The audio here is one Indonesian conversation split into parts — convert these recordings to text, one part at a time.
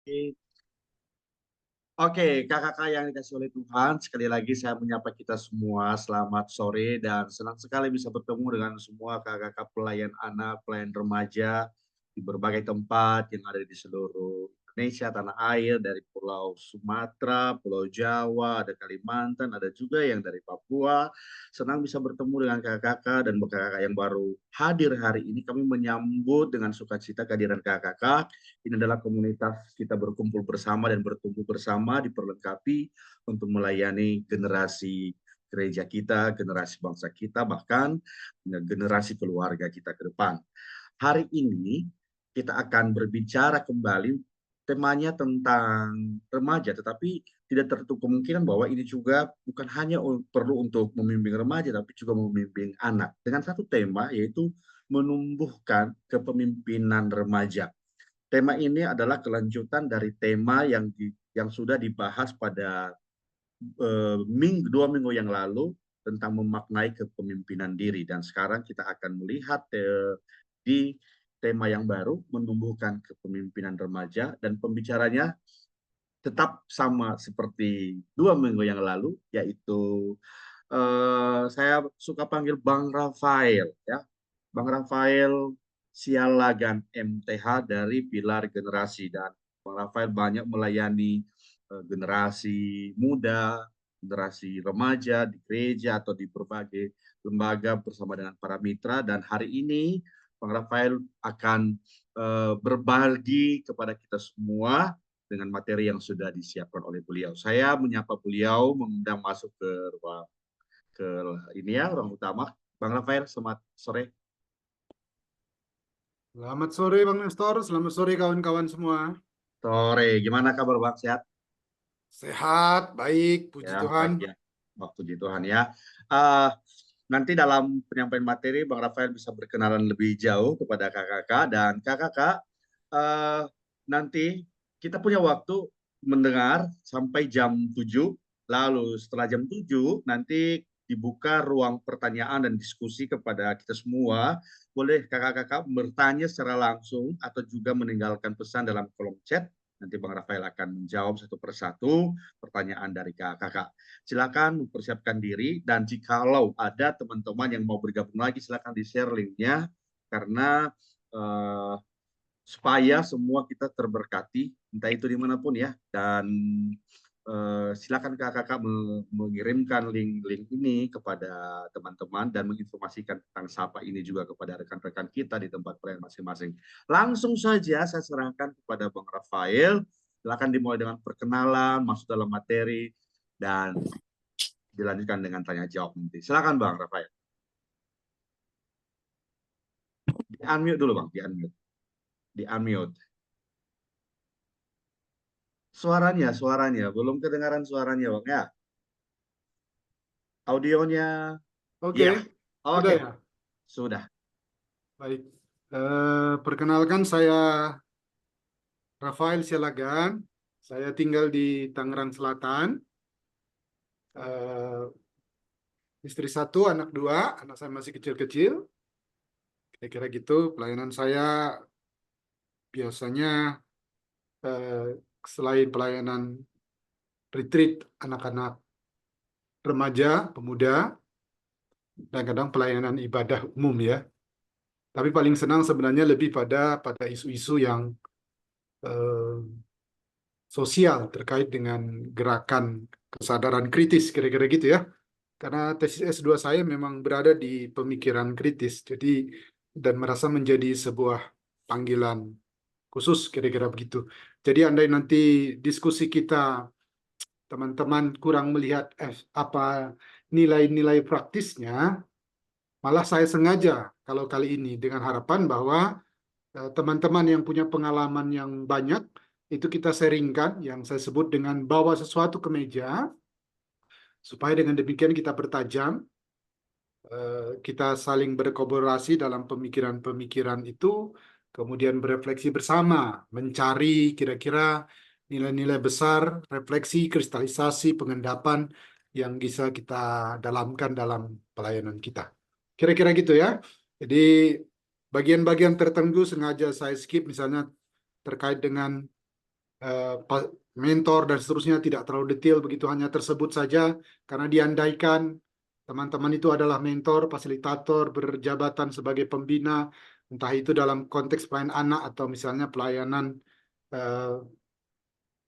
Oke, kakak-kakak yang dikasih oleh Tuhan, sekali lagi saya menyapa kita semua. Selamat sore dan senang sekali bisa bertemu dengan semua kakak-kakak pelayan anak, pelayan remaja di berbagai tempat yang ada di seluruh Indonesia, tanah air, dari Pulau Sumatera, Pulau Jawa, ada Kalimantan, ada juga yang dari Papua. Senang bisa bertemu dengan kakak-kakak dan kakak-kakak yang baru hadir hari ini. Kami menyambut dengan sukacita kehadiran kakak-kakak. Ini adalah komunitas kita berkumpul bersama dan bertumbuh bersama, diperlengkapi untuk melayani generasi gereja kita, generasi bangsa kita, bahkan generasi keluarga kita ke depan. Hari ini kita akan berbicara kembali, temanya tentang remaja, tetapi tidak tertutup kemungkinan bahwa ini juga bukan hanya perlu untuk membimbing remaja, tapi juga membimbing anak. Dengan satu tema, yaitu menumbuhkan kepemimpinan remaja. Tema ini adalah kelanjutan dari tema yang sudah dibahas pada 2 minggu yang lalu tentang memaknai kepemimpinan diri. Dan sekarang kita akan melihat di tema yang baru, menumbuhkan kepemimpinan remaja. Dan pembicaranya tetap sama seperti 2 minggu yang lalu, yaitu saya suka panggil Bang Rafael, ya. Bang Rafael Sialagan MTH dari Pilar Generasi, dan Bang Rafael banyak melayani generasi muda, generasi remaja di gereja atau di berbagai lembaga bersama dengan para mitra. Dan hari ini Bang Rafael akan berbagi kepada kita semua dengan materi yang sudah disiapkan oleh beliau. Saya menyapa beliau, mengundang masuk ke ruang ke ini ya, ruang utama. Bang Rafael, selamat sore. Selamat sore Bang Nestor, selamat sore kawan-kawan semua. Sore, gimana kabar Bang? Sehat? Sehat, baik, puji Ya, Tuhan. baik ya. Puji Tuhan ya. Uh, Nanti dalam penyampaian materi, Bang Rafael bisa berkenalan lebih jauh kepada kakak-kakak. Dan kakak-kakak, uh, nanti kita punya waktu mendengar sampai jam 7. Lalu setelah jam 7, nanti dibuka ruang pertanyaan dan diskusi kepada kita semua. Boleh kakak-kakak bertanya secara langsung atau juga meninggalkan pesan dalam kolom chat. Nanti Bang Rafael akan menjawab satu persatu pertanyaan dari kakak-kakak. Silakan mempersiapkan diri, dan jikalau ada teman-teman yang mau bergabung lagi, silakan di-share linknya, karena uh, supaya semua kita terberkati, entah itu dimanapun ya. Dan silakan kakak-kakak mengirimkan link-link ini kepada teman-teman dan menginformasikan tentang Sapa ini juga kepada rekan-rekan kita di tempat pelayan masing-masing. Langsung saja saya serahkan kepada Bang Rafael. Silakan dimulai dengan perkenalan, masuk dalam materi, dan dilanjutkan dengan tanya jawab nanti. Silakan Bang Rafael. Di unmute dulu Bang, di unmute. Di unmute. Suaranya belum kedengaran suaranya Bang ya. Audionya, Oke, ya. sudah Oke, ya? sudah. Baik. Perkenalkan saya Rafael Sialagan. Saya tinggal di Tangerang Selatan. Eh, Istri satu, anak dua, anak saya masih kecil-kecil. Kira-kira gitu. Pelayanan saya biasanya eh, selain pelayanan retreat anak-anak remaja, pemuda, dan kadang pelayanan ibadah umum ya. Tapi paling senang sebenarnya lebih pada isu-isu yang eh, sosial terkait dengan gerakan kesadaran kritis, kira-kira gitu ya. Karena tesis S2 saya memang berada di pemikiran kritis, jadi dan merasa menjadi sebuah panggilan khusus, kira-kira begitu. Jadi andai nanti diskusi kita teman-teman kurang melihat apa nilai-nilai praktisnya, malah saya sengaja kalau kali ini dengan harapan bahwa teman-teman yang punya pengalaman yang banyak itu kita sharingkan yang saya sebut dengan bawa sesuatu ke meja supaya dengan demikian kita bertajam, kita saling berkolaborasi dalam pemikiran-pemikiran itu, kemudian berefleksi bersama, mencari kira-kira nilai-nilai besar, refleksi, kristalisasi, pengendapan yang bisa kita dalamkan dalam pelayanan kita. Kira-kira gitu ya. Jadi bagian-bagian tertentu sengaja saya skip, misalnya terkait dengan mentor dan seterusnya, tidak terlalu detail begitu, hanya tersebut saja karena diandaikan teman-teman itu adalah mentor, fasilitator, berjabatan sebagai pembina, entah itu dalam konteks pelayanan anak atau misalnya pelayanan eh,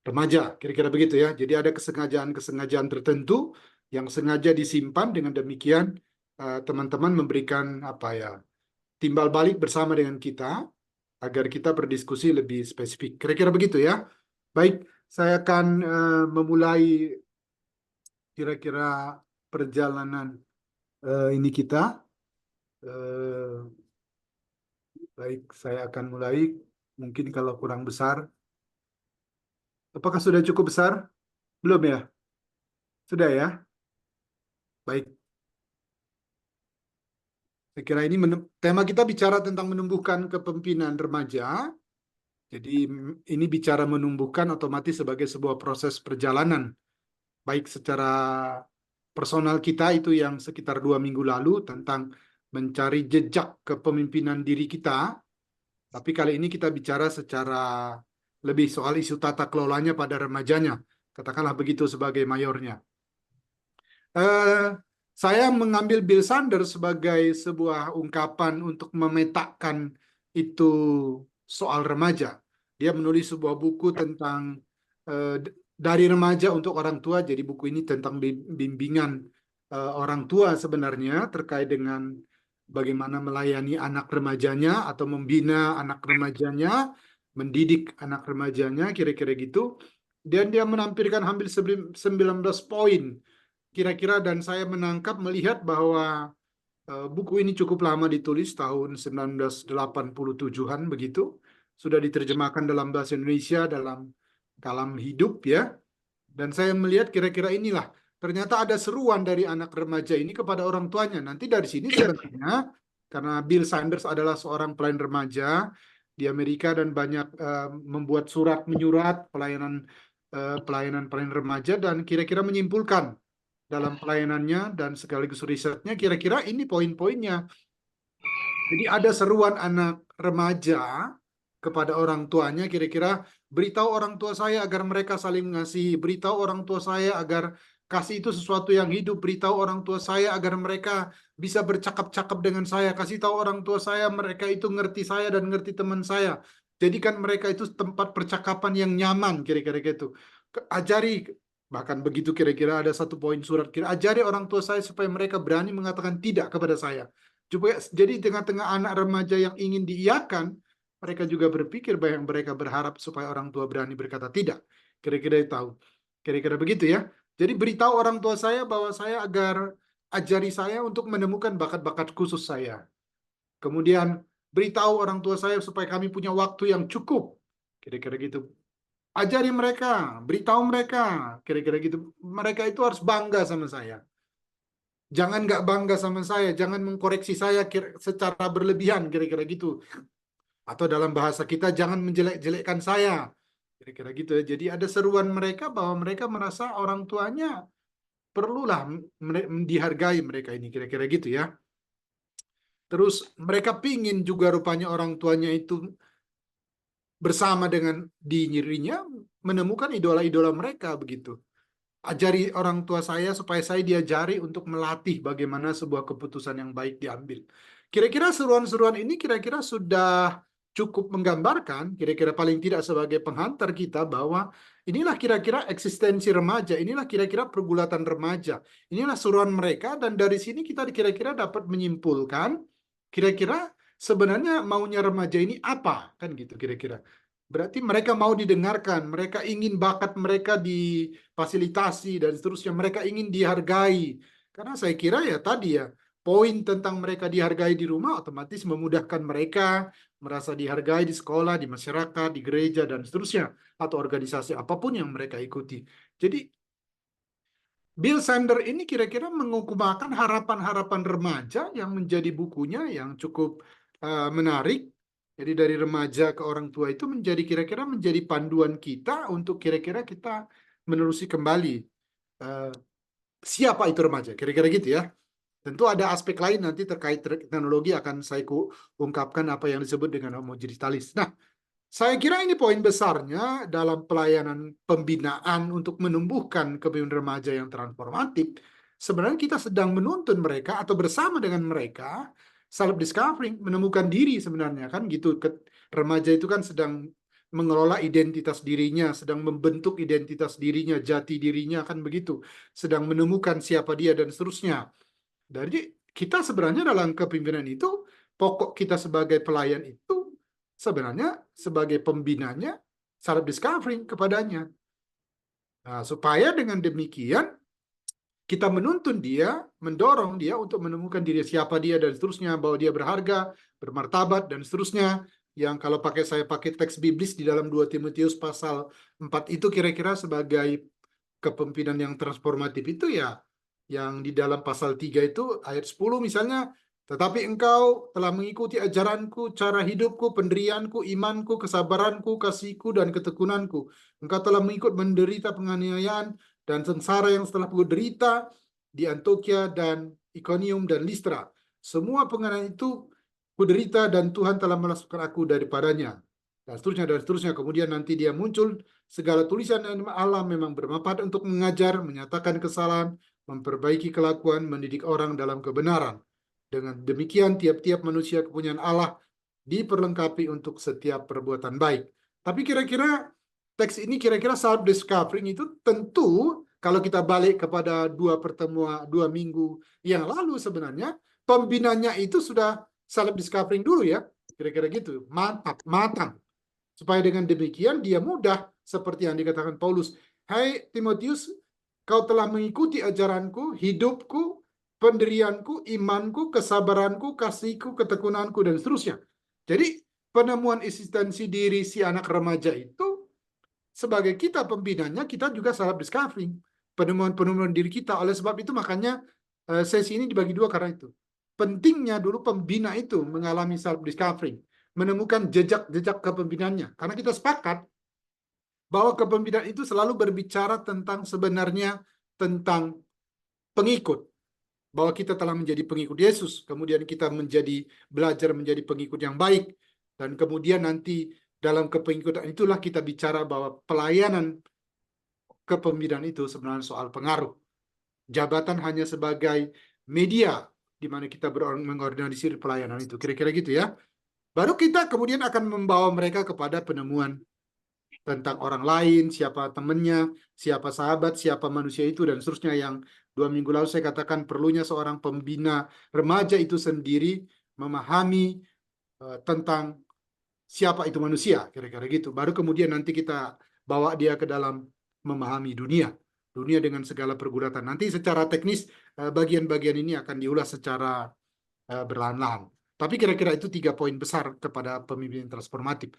remaja, kira-kira begitu ya. Jadi ada kesengajaan-kesengajaan tertentu yang sengaja disimpan, dengan demikian teman-teman memberikan apa ya, timbal balik bersama dengan kita agar kita berdiskusi lebih spesifik. Kira-kira begitu ya. Baik, saya akan memulai kira-kira perjalanan ini kita. Eh, Baik, saya akan mulai. Mungkin kalau kurang besar. Apakah sudah cukup besar? Belum ya? Sudah ya? Baik. Saya kira ini tema kita bicara tentang menumbuhkan kepemimpinan remaja. Jadi ini bicara menumbuhkan otomatis sebagai sebuah proses perjalanan. Baik secara personal kita itu yang sekitar 2 minggu lalu tentang mencari jejak kepemimpinan diri kita. Tapi kali ini kita bicara secara lebih soal isu tata kelolanya pada remajanya. Katakanlah begitu sebagai mayornya. Eh, saya mengambil Bill Sanders sebagai sebuah ungkapan untuk memetakan itu soal remaja. Dia menulis sebuah buku tentang dari remaja untuk orang tua. Jadi buku ini tentang bimbingan orang tua sebenarnya terkait dengan bagaimana melayani anak remajanya atau membina anak remajanya, mendidik anak remajanya, kira-kira gitu. Dan dia menampilkan hampir 19 poin kira-kira, dan saya melihat bahwa buku ini cukup lama ditulis, tahun 1987-an begitu. Sudah diterjemahkan dalam bahasa Indonesia dalam Kalam Hidup ya. Dan saya melihat kira-kira inilah, ternyata ada seruan dari anak remaja ini kepada orang tuanya. Nanti dari sini sebenarnya, karena Bill Sanders adalah seorang pelayan remaja di Amerika dan banyak membuat surat menyurat pelayanan remaja, dan kira-kira menyimpulkan dalam pelayanannya dan sekaligus risetnya, kira-kira ini poin-poinnya. Jadi ada seruan anak remaja kepada orang tuanya, kira-kira beritahu orang tua saya agar mereka saling mengasihi, beritahu orang tua saya agar kasih itu sesuatu yang hidup, beritahu orang tua saya agar mereka bisa bercakap-cakap dengan saya, kasih tahu orang tua saya mereka itu ngerti saya dan ngerti teman saya. Jadikan mereka itu tempat percakapan yang nyaman, kira-kira gitu. Ajari, bahkan begitu kira-kira ada satu poin surat, ajari orang tua saya supaya mereka berani mengatakan tidak kepada saya. Jadi tengah-tengah anak remaja yang ingin diiyakan, mereka juga berpikir bahwa mereka berharap supaya orang tua berani berkata tidak. Kira-kira tahu. Kira-kira begitu ya. Jadi beritahu orang tua saya bahwa saya agar ajari saya untuk menemukan bakat-bakat khusus saya. Kemudian beritahu orang tua saya supaya kami punya waktu yang cukup. Kira-kira gitu. Ajari mereka, beritahu mereka. Kira-kira gitu. Mereka itu harus bangga sama saya. Jangan nggak bangga sama saya, jangan mengkoreksi saya secara berlebihan, kira-kira gitu. Atau dalam bahasa kita, jangan menjelek-jelekkan saya, kira-kira gitu ya. Jadi ada seruan mereka bahwa mereka merasa orang tuanya perlulah dihargai mereka ini, kira-kira gitu ya. Terus mereka pingin juga rupanya orang tuanya itu bersama dengan dirinya menemukan idola-idola mereka begitu. Ajari orang tua saya supaya saya diajari untuk melatih bagaimana sebuah keputusan yang baik diambil. Kira-kira seruan-seruan ini kira-kira sudah cukup menggambarkan, kira-kira paling tidak sebagai penghantar kita bahwa inilah kira-kira eksistensi remaja, inilah kira-kira pergulatan remaja, inilah seruan mereka, dan dari sini kita kira-kira dapat menyimpulkan kira-kira sebenarnya maunya remaja ini apa, kan gitu kira-kira. Berarti mereka mau didengarkan, mereka ingin bakat mereka difasilitasi dan seterusnya, mereka ingin dihargai. Karena saya kira ya tadi ya, poin tentang mereka dihargai di rumah otomatis memudahkan mereka merasa dihargai di sekolah, di masyarakat, di gereja, dan seterusnya. Atau organisasi apapun yang mereka ikuti. Jadi Bill Sanders ini kira-kira mengukumakan harapan-harapan remaja yang menjadi bukunya yang cukup menarik. Jadi dari remaja ke orang tua itu menjadi kira-kira menjadi panduan kita untuk kira-kira kita menerusi kembali siapa itu remaja, kira-kira gitu ya. Tentu ada aspek lain nanti terkait teknologi akan saya ungkapkan apa yang disebut dengan homogenitalis. Nah, Saya kira ini poin besarnya dalam pelayanan pembinaan untuk menumbuhkan kepemimpinan remaja yang transformatif. Sebenarnya kita sedang menuntun mereka atau bersama dengan mereka self discovering, menemukan diri sebenarnya kan gitu. Remaja itu kan sedang mengelola identitas dirinya, sedang membentuk identitas dirinya, jati dirinya kan begitu, sedang menemukan siapa dia dan seterusnya. Jadi kita sebenarnya dalam kepemimpinan itu, pokok kita sebagai pelayan itu sebenarnya sebagai pembinanya self discovering kepadanya. Nah, supaya dengan demikian kita menuntun dia, mendorong dia untuk menemukan diri siapa dia dan seterusnya, bahwa dia berharga, bermartabat dan seterusnya. Yang kalau saya pakai teks biblis di dalam 2 Timotius pasal 4 itu kira-kira sebagai kepemimpinan yang transformatif itu ya yang di dalam pasal 3 itu ayat 10 misalnya, tetapi engkau telah mengikuti ajaranku, cara hidupku, pendirianku, imanku, kesabaranku, kasihku, dan ketekunanku. Engkau telah mengikut menderita penganiayaan dan sengsara yang setelah ku derita di Antioquia dan Iconium dan Listra. Semua penganiayaan itu ku derita dan Tuhan telah memasukkan aku daripadanya. Dan seterusnya, dan seterusnya. Kemudian nanti dia muncul, segala tulisan Allah memang bermanfaat untuk mengajar, menyatakan kesalahan, memperbaiki kelakuan, mendidik orang dalam kebenaran. Dengan demikian, tiap-tiap manusia kepunyaan Allah diperlengkapi untuk setiap perbuatan baik. Tapi kira-kira teks ini kira-kira self discovering itu tentu kalau kita balik kepada 2 minggu yang lalu sebenarnya pembinanya itu sudah self discovering dulu ya, kira-kira gitu, mantap, matang. Supaya dengan demikian dia mudah seperti yang dikatakan Paulus, hai Timotius, kau telah mengikuti ajaranku, hidupku, pendirianku, imanku, kesabaranku, kasihku, ketekunanku, dan seterusnya. Jadi penemuan eksistensi diri si anak remaja itu sebagai kita pembinanya, kita juga self discovering. Penemuan diri kita. Oleh sebab itu makanya sesi ini dibagi dua karena itu. Pentingnya dulu pembina itu mengalami self discovering, menemukan jejak-jejak kepemimpinannya. Karena kita sepakat bahwa kepemimpinan itu selalu berbicara tentang sebenarnya tentang pengikut. Bahwa kita telah menjadi pengikut Yesus, kemudian kita belajar menjadi pengikut yang baik, dan kemudian nanti dalam kepengikutan itulah kita bicara bahwa pelayanan kepemimpinan itu sebenarnya soal pengaruh. Jabatan hanya sebagai media di mana kita mengorganisir pelayanan itu. Kira-kira gitu ya. Baru kita kemudian akan membawa mereka kepada penemuan tentang orang lain, siapa temannya, siapa sahabat, siapa manusia itu, dan seterusnya yang 2 minggu lalu saya katakan perlunya seorang pembina remaja itu sendiri memahami tentang siapa itu manusia, kira-kira gitu. Baru kemudian nanti kita bawa dia ke dalam memahami dunia dengan segala pergulatan. Nanti secara teknis bagian-bagian ini akan diulas secara berlahan-lahan. Tapi kira-kira itu 3 poin besar kepada pemimpin transformatif.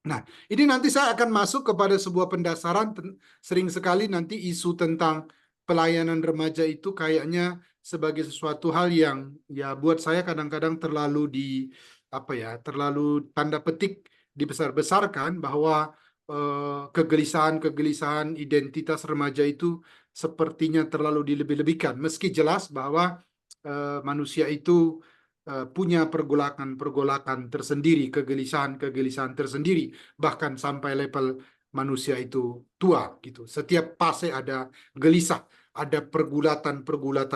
Nah, ini nanti saya akan masuk kepada sebuah pendasaran. Sering sekali nanti isu tentang pelayanan remaja itu kayaknya sebagai sesuatu hal yang ya buat saya kadang-kadang terlalu terlalu tanda petik dibesar-besarkan, bahwa kegelisahan identitas remaja itu sepertinya terlalu dilebih-lebihkan. Meski jelas bahwa manusia itu punya pergolakan tersendiri, kegelisahan tersendiri, bahkan sampai level manusia itu tua gitu. Setiap fase ada gelisah, ada pergulatan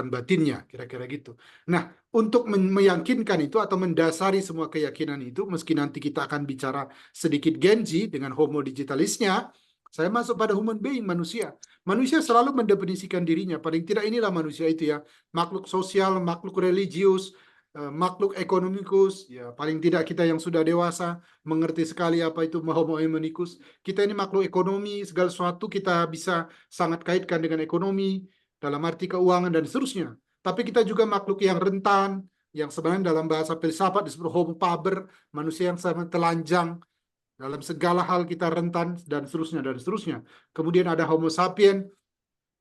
batinnya, kira-kira gitu. Nah, untuk meyakinkan itu atau mendasari semua keyakinan itu, meski nanti kita akan bicara sedikit Gen Z dengan homo digitalisnya, saya masuk pada human being, manusia. Manusia selalu mendefinisikan dirinya, paling tidak inilah manusia itu ya, makhluk sosial, makhluk religius, makhluk ekonomikus, ya paling tidak kita yang sudah dewasa mengerti sekali apa itu homo economicus. Kita ini makhluk ekonomi, segala sesuatu kita bisa sangat kaitkan dengan ekonomi, dalam arti keuangan dan seterusnya. Tapi kita juga makhluk yang rentan, yang sebenarnya dalam bahasa filsafat disebut homo faber, manusia yang sangat telanjang, dalam segala hal kita rentan, dan seterusnya, dan seterusnya. Kemudian ada homo sapien,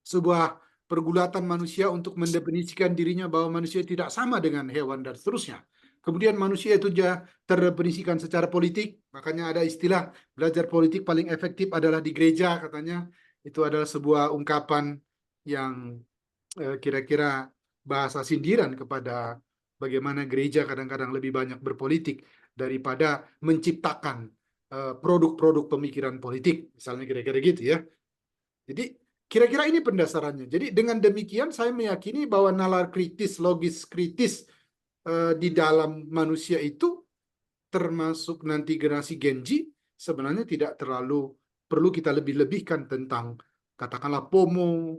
sebuah pergulatan manusia untuk mendefinisikan dirinya bahwa manusia tidak sama dengan hewan dan seterusnya. Kemudian manusia itu terdefinisikan secara politik, makanya ada istilah belajar politik paling efektif adalah di gereja katanya. Itu adalah sebuah ungkapan yang kira-kira bahasa sindiran kepada bagaimana gereja kadang-kadang lebih banyak berpolitik daripada menciptakan produk-produk pemikiran politik, misalnya kira-kira gitu ya. Jadi kira-kira ini pendasarannya. Jadi dengan demikian saya meyakini bahwa nalar kritis, logis kritis di dalam manusia itu, termasuk nanti generasi Gen Z, sebenarnya tidak terlalu perlu kita lebih-lebihkan tentang katakanlah FOMO,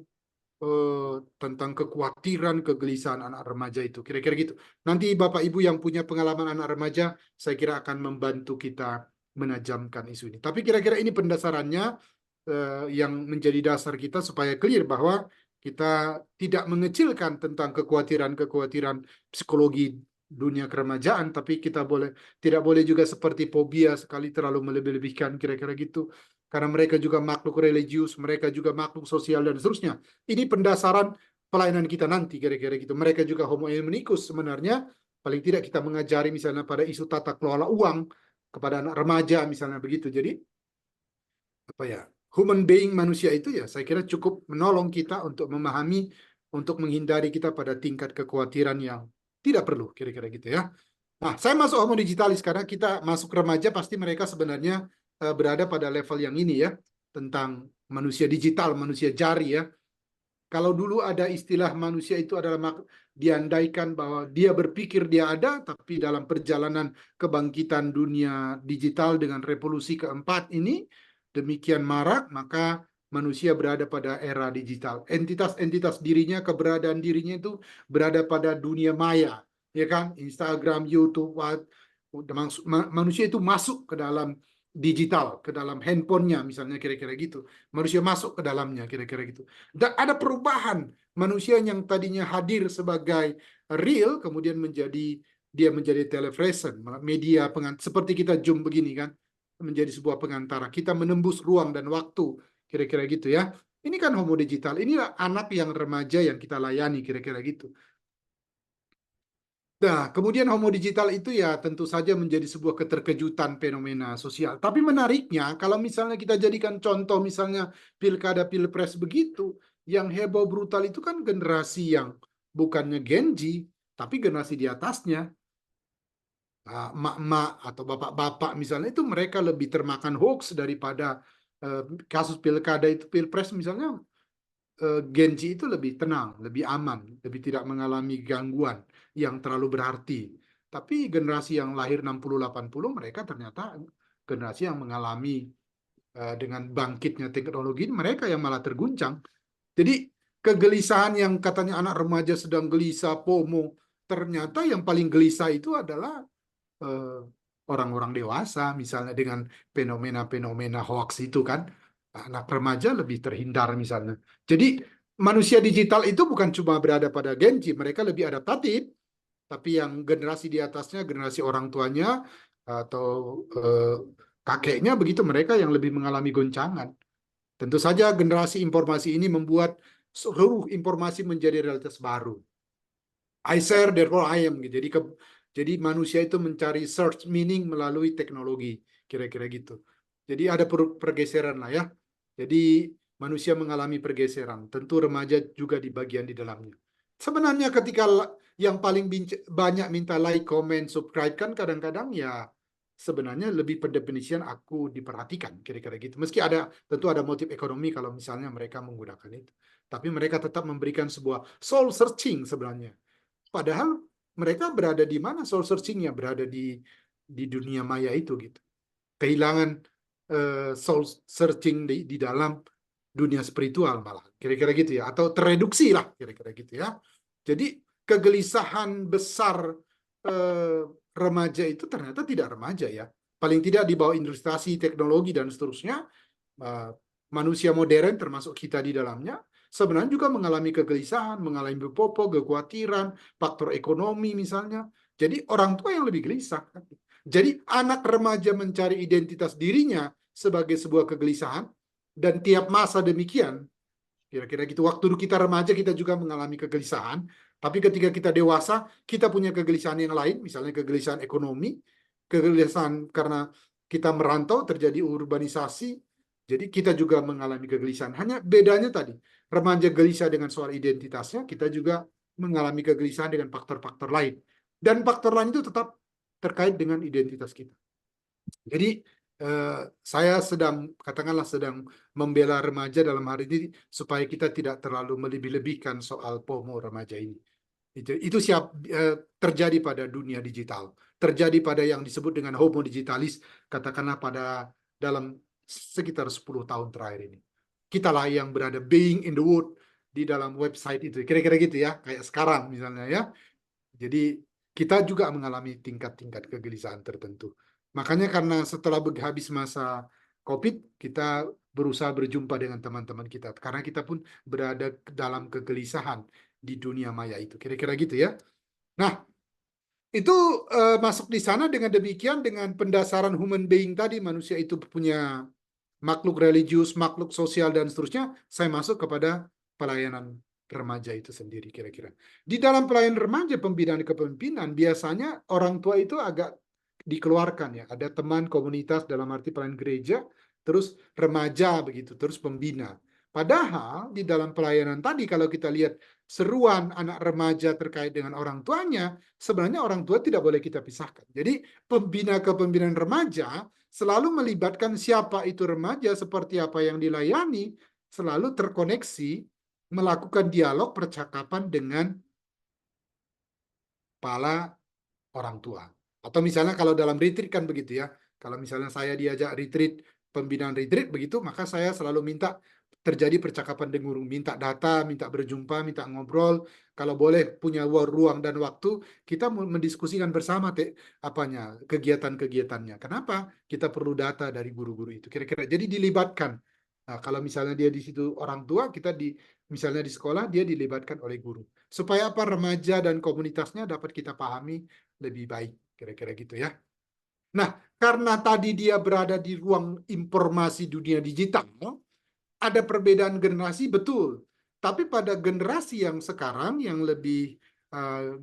tentang kekhawatiran, kegelisahan anak remaja itu. Kira-kira gitu. Nanti Bapak Ibu yang punya pengalaman anak remaja, saya kira akan membantu kita menajamkan isu ini. Tapi kira-kira ini pendasarannya yang menjadi dasar kita supaya clear bahwa kita tidak mengecilkan tentang kekhawatiran-kekhawatiran psikologi dunia keremajaan, tapi kita tidak boleh juga seperti fobia sekali terlalu melebih-lebihkan, kira-kira gitu. Karena mereka juga makhluk religius, mereka juga makhluk sosial dan seterusnya. Ini pendasaran pelayanan kita nanti, kira-kira gitu. Mereka juga homo eumenikus sebenarnya. Paling tidak kita mengajari misalnya pada isu tata kelola uang kepada anak remaja misalnya begitu. Jadi apa ya, human being, manusia itu ya saya kira cukup menolong kita untuk memahami, untuk menghindari kita pada tingkat kekhawatiran yang tidak perlu, kira-kira gitu ya. Nah, saya masuk homo digitalis karena kita masuk remaja pasti mereka sebenarnya berada pada level yang ini ya, tentang manusia digital, manusia jari ya. Kalau dulu ada istilah manusia itu adalah diandaikan bahwa dia berpikir dia ada, tapi dalam perjalanan kebangkitan dunia digital dengan revolusi keempat ini demikian marak, maka manusia berada pada era digital. Entitas-entitas dirinya, keberadaan dirinya itu berada pada dunia maya, ya kan? Instagram, YouTube, manusia itu masuk ke dalam digital, ke dalam handphonenya misalnya kira-kira gitu. Manusia masuk ke dalamnya kira-kira gitu. Dan ada perubahan manusia yang tadinya hadir sebagai real, kemudian dia menjadi telepresent, media seperti kita Zoom begini kan, menjadi sebuah pengantara. Kita menembus ruang dan waktu, kira-kira gitu ya. Ini kan homo digital. Inilah anak yang remaja yang kita layani, kira-kira gitu. Nah, kemudian homo digital itu ya tentu saja menjadi sebuah keterkejutan fenomena sosial. Tapi menariknya, kalau misalnya kita jadikan contoh misalnya pilkada pilpres begitu, yang heboh brutal itu kan generasi yang bukannya Gen Z, tapi generasi di atasnya. Nah, emak-emak atau bapak-bapak misalnya itu mereka lebih termakan hoax daripada kasus pilkada itu pilpres misalnya. Gen Z itu lebih tenang, lebih aman, lebih tidak mengalami gangguan yang terlalu berarti. Tapi generasi yang lahir 60-80 mereka ternyata generasi yang mengalami dengan bangkitnya teknologi, mereka yang malah terguncang. Jadi kegelisahan yang katanya anak remaja sedang gelisah, FOMO, ternyata yang paling gelisah itu adalah eh, orang-orang dewasa, misalnya dengan fenomena-fenomena hoax itu kan. Anak remaja lebih terhindar misalnya. Jadi manusia digital itu bukan cuma berada pada Gen Z, mereka lebih adaptatif, tapi yang generasi di atasnya, generasi orang tuanya atau kakeknya begitu, mereka yang lebih mengalami goncangan. Tentu saja generasi informasi ini membuat seluruh informasi menjadi realitas baru. I share, therefore I am. Jadi manusia itu mencari search meaning melalui teknologi, kira-kira gitu. Jadi ada pergeseran lah ya. Jadi manusia mengalami pergeseran. Tentu remaja juga di bagian di dalamnya. Sebenarnya ketika yang paling banyak minta like, comment, subscribe kan kadang-kadang ya sebenarnya lebih pendefinisian aku diperhatikan, kira-kira gitu. Meski tentu ada motif ekonomi kalau misalnya mereka menggunakan itu. Tapi mereka tetap memberikan sebuah soul searching sebenarnya. Padahal mereka berada di mana soul searchingnya? Berada di dunia maya itu gitu. Kehilangan soul searching di dalam dunia spiritual malah. Kira-kira gitu ya. Atau tereduksi lah kira-kira gitu ya. Jadi kegelisahan besar eh, remaja itu ternyata tidak remaja ya. Paling tidak di bawah industrialisasi, teknologi, dan seterusnya, manusia modern termasuk kita di dalamnya, sebenarnya juga mengalami kegelisahan, mengalami bepopo, kekhawatiran, faktor ekonomi misalnya. Jadi orang tua yang lebih gelisah. Jadi anak remaja mencari identitas dirinya sebagai sebuah kegelisahan, dan tiap masa demikian. Kira-kira gitu. Waktu kita remaja kita juga mengalami kegelisahan, tapi ketika kita dewasa kita punya kegelisahan yang lain, misalnya kegelisahan ekonomi, kegelisahan karena kita merantau terjadi urbanisasi, jadi kita juga mengalami kegelisahan. Hanya bedanya tadi, remaja gelisah dengan soal identitasnya, kita juga mengalami kegelisahan dengan faktor-faktor lain. Dan faktor lain itu tetap terkait dengan identitas kita. Jadi saya katakanlah sedang membela remaja dalam hari ini supaya kita tidak terlalu melebih-lebihkan soal FOMO remaja ini. Itu terjadi pada dunia digital, terjadi pada yang disebut dengan homo digitalis, katakanlah pada dalam sekitar 10 tahun terakhir ini. Kitalah yang berada being in the wood di dalam website itu, kira-kira gitu ya, kayak sekarang misalnya ya. Jadi kita juga mengalami tingkat-tingkat kegelisahan tertentu. Makanya karena setelah habis masa COVID, kita berusaha berjumpa dengan teman-teman kita. Karena kita pun berada dalam kegelisahan di dunia maya itu. Kira-kira gitu ya. Nah, itu masuk di sana dengan demikian, dengan pendasaran human being tadi, manusia itu punya makhluk religius, makhluk sosial, dan seterusnya, saya masuk kepada pelayanan remaja itu sendiri kira-kira. Di dalam pelayanan remaja, pembinaan kepemimpinan, biasanya orang tua itu agak dikeluarkan ya. Ada teman komunitas dalam arti pelayanan gereja, terus remaja begitu, terus pembina. Padahal di dalam pelayanan tadi kalau kita lihat seruan anak remaja terkait dengan orang tuanya, sebenarnya orang tua tidak boleh kita pisahkan. Jadi pembina kepemimpinan remaja selalu melibatkan siapa itu remaja, seperti apa yang dilayani, selalu terkoneksi, melakukan dialog percakapan dengan kepala orang tua. Atau misalnya kalau dalam retreat kan begitu ya. Kalau misalnya saya diajak retreat, pembinaan retreat begitu, maka saya selalu minta terjadi percakapan dengan guru, minta data, minta berjumpa, minta ngobrol. Kalau boleh punya ruang dan waktu, kita mendiskusikan bersama kegiatan-kegiatannya. Kenapa? Kita perlu data dari guru-guru itu. Kira-kira jadi dilibatkan. Nah, kalau misalnya dia di situ orang tua, misalnya di sekolah dia dilibatkan oleh guru. Supaya apa, remaja dan komunitasnya dapat kita pahami lebih baik, kira-kira gitu ya. Nah, karena tadi dia berada di ruang informasi dunia digital, ada perbedaan generasi, betul. Tapi pada generasi yang sekarang, yang lebih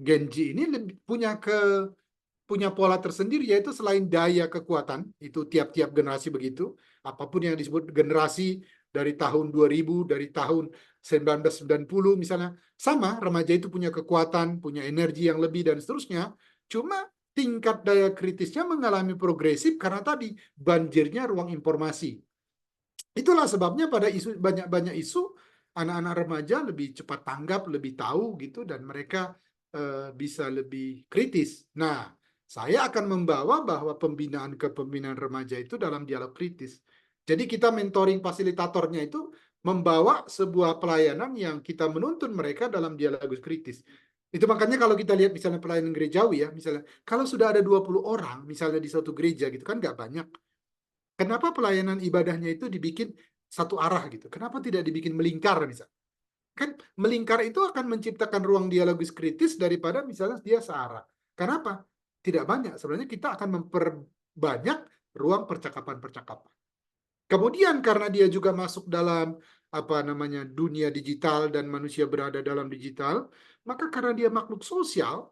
Gen Z ini punya pola tersendiri, yaitu selain daya kekuatan, itu tiap-tiap generasi begitu, apapun yang disebut generasi dari tahun 2000, dari tahun 1990 misalnya, sama, remaja itu punya kekuatan, punya energi yang lebih dan seterusnya, cuma tingkat daya kritisnya mengalami progresif karena tadi banjirnya ruang informasi. Itulah sebabnya pada banyak isu, anak-anak remaja lebih cepat tanggap, lebih tahu gitu, dan mereka bisa lebih kritis. Nah, saya akan membawa bahwa pembinaan kepemimpinan remaja itu dalam dialog kritis. Jadi kita mentoring fasilitatornya itu membawa sebuah pelayanan yang kita menuntun mereka dalam dialog kritis. Itu makanya kalau kita lihat misalnya pelayanan gerejawi ya, misalnya kalau sudah ada 20 orang misalnya di suatu gereja gitu kan nggak banyak. Kenapa pelayanan ibadahnya itu dibikin satu arah gitu? Kenapa tidak dibikin melingkar misalnya? Kan melingkar itu akan menciptakan ruang dialogis kritis daripada misalnya dia searah. Kenapa? Tidak banyak. Sebenarnya kita akan memperbanyak ruang percakapan-percakapan. Kemudian karena dia juga masuk dalam dunia digital dan manusia berada dalam digital, maka karena dia makhluk sosial,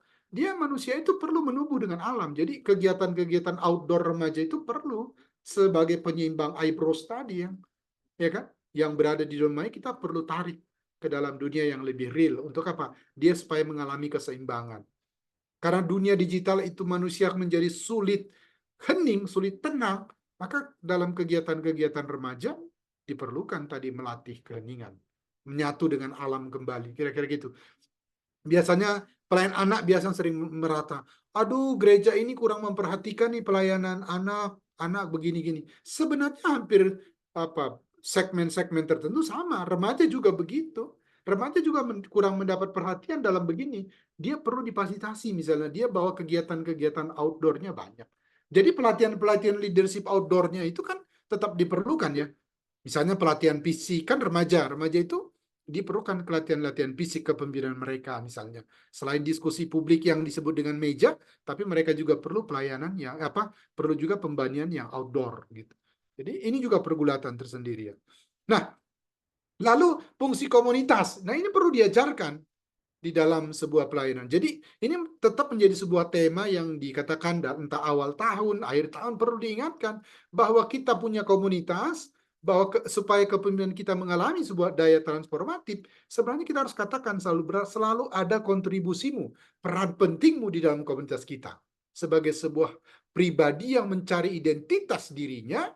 manusia itu perlu menumbuh dengan alam. Jadi kegiatan-kegiatan outdoor remaja itu perlu sebagai penyeimbang eyebrows tadi ya kan? Yang berada di dunia kita perlu tarik ke dalam dunia yang lebih real. Untuk apa? Dia supaya mengalami keseimbangan. Karena dunia digital itu manusia menjadi sulit hening, sulit tenang, maka dalam kegiatan-kegiatan remaja diperlukan tadi melatih keheningan, menyatu dengan alam kembali, kira-kira gitu. Biasanya pelayan anak biasanya sering merata, aduh gereja ini kurang memperhatikan nih pelayanan anak begini-gini. Sebenarnya hampir segmen-segmen tertentu sama, remaja juga begitu. Remaja juga kurang mendapat perhatian dalam begini. Dia perlu difasilitasi, misalnya dia bawa kegiatan-kegiatan outdoornya banyak. Jadi pelatihan-pelatihan leadership outdoornya itu kan tetap diperlukan ya. Misalnya pelatihan fisik, kan remaja itu diperlukan pelatihan-pelatihan fisik kepemimpinan mereka misalnya. Selain diskusi publik yang disebut dengan meja, tapi mereka juga perlu pelayanan yang perlu juga pembanian yang outdoor gitu. Jadi ini juga pergulatan tersendiri ya. Nah, lalu fungsi komunitas. Nah, ini perlu diajarkan di dalam sebuah pelayanan. Jadi ini tetap menjadi sebuah tema yang dikatakan entah awal tahun, akhir tahun perlu diingatkan bahwa kita punya komunitas, bahwa supaya kepemimpinan kita mengalami sebuah daya transformatif, sebenarnya kita harus katakan selalu ada kontribusimu, peran pentingmu di dalam komunitas kita sebagai sebuah pribadi yang mencari identitas dirinya,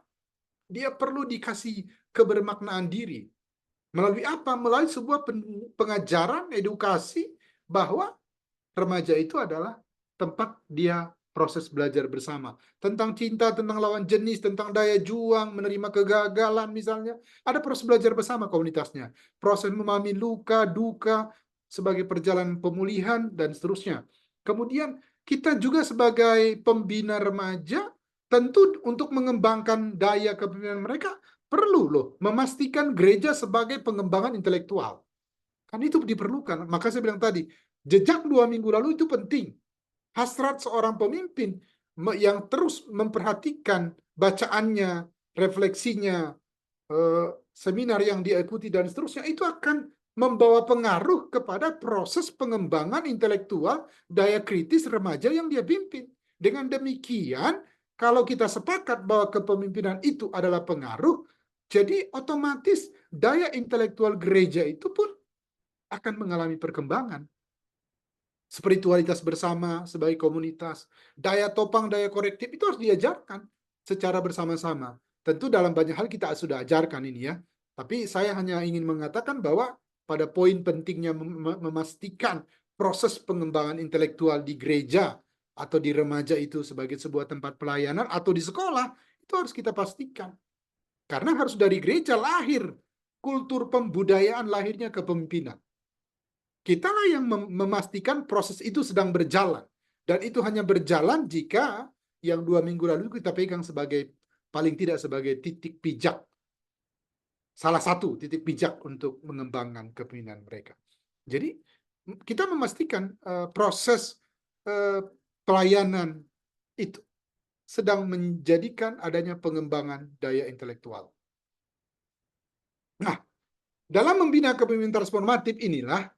dia perlu dikasih kebermaknaan diri. Melalui apa? Melalui sebuah pengajaran, edukasi, bahwa remaja itu adalah tempat dia proses belajar bersama. Tentang cinta, tentang lawan jenis, tentang daya juang, menerima kegagalan misalnya. Ada proses belajar bersama komunitasnya. Proses memahami luka, duka, sebagai perjalanan pemulihan, dan seterusnya. Kemudian kita juga sebagai pembina remaja, tentu untuk mengembangkan daya kepemimpinan mereka, perlu loh memastikan gereja sebagai pengembangan intelektual. Kan itu diperlukan. Maka saya bilang tadi, jejak 2 minggu lalu itu penting. Hasrat seorang pemimpin yang terus memperhatikan bacaannya, refleksinya, seminar yang diikuti, dan seterusnya, itu akan membawa pengaruh kepada proses pengembangan intelektual, daya kritis remaja yang dia pimpin. Dengan demikian, kalau kita sepakat bahwa kepemimpinan itu adalah pengaruh, jadi otomatis daya intelektual gereja itu pun akan mengalami perkembangan. Spiritualitas bersama sebagai komunitas, daya topang, daya korektif itu harus diajarkan secara bersama-sama. Tentu dalam banyak hal kita sudah ajarkan ini ya, tapi saya hanya ingin mengatakan bahwa pada poin pentingnya memastikan proses pengembangan intelektual di gereja atau di remaja itu sebagai sebuah tempat pelayanan atau di sekolah, itu harus kita pastikan. Karena harus dari gereja lahir kultur pembudayaan, lahirnya kepemimpinan. Kitalah yang memastikan proses itu sedang berjalan. Dan itu hanya berjalan jika yang 2 minggu lalu kita pegang sebagai, paling tidak sebagai titik pijak. Salah satu titik pijak untuk mengembangkan kepemimpinan mereka. Jadi kita memastikan proses pelayanan itu sedang menjadikan adanya pengembangan daya intelektual. Nah, dalam membina kepemimpinan transformatif inilah,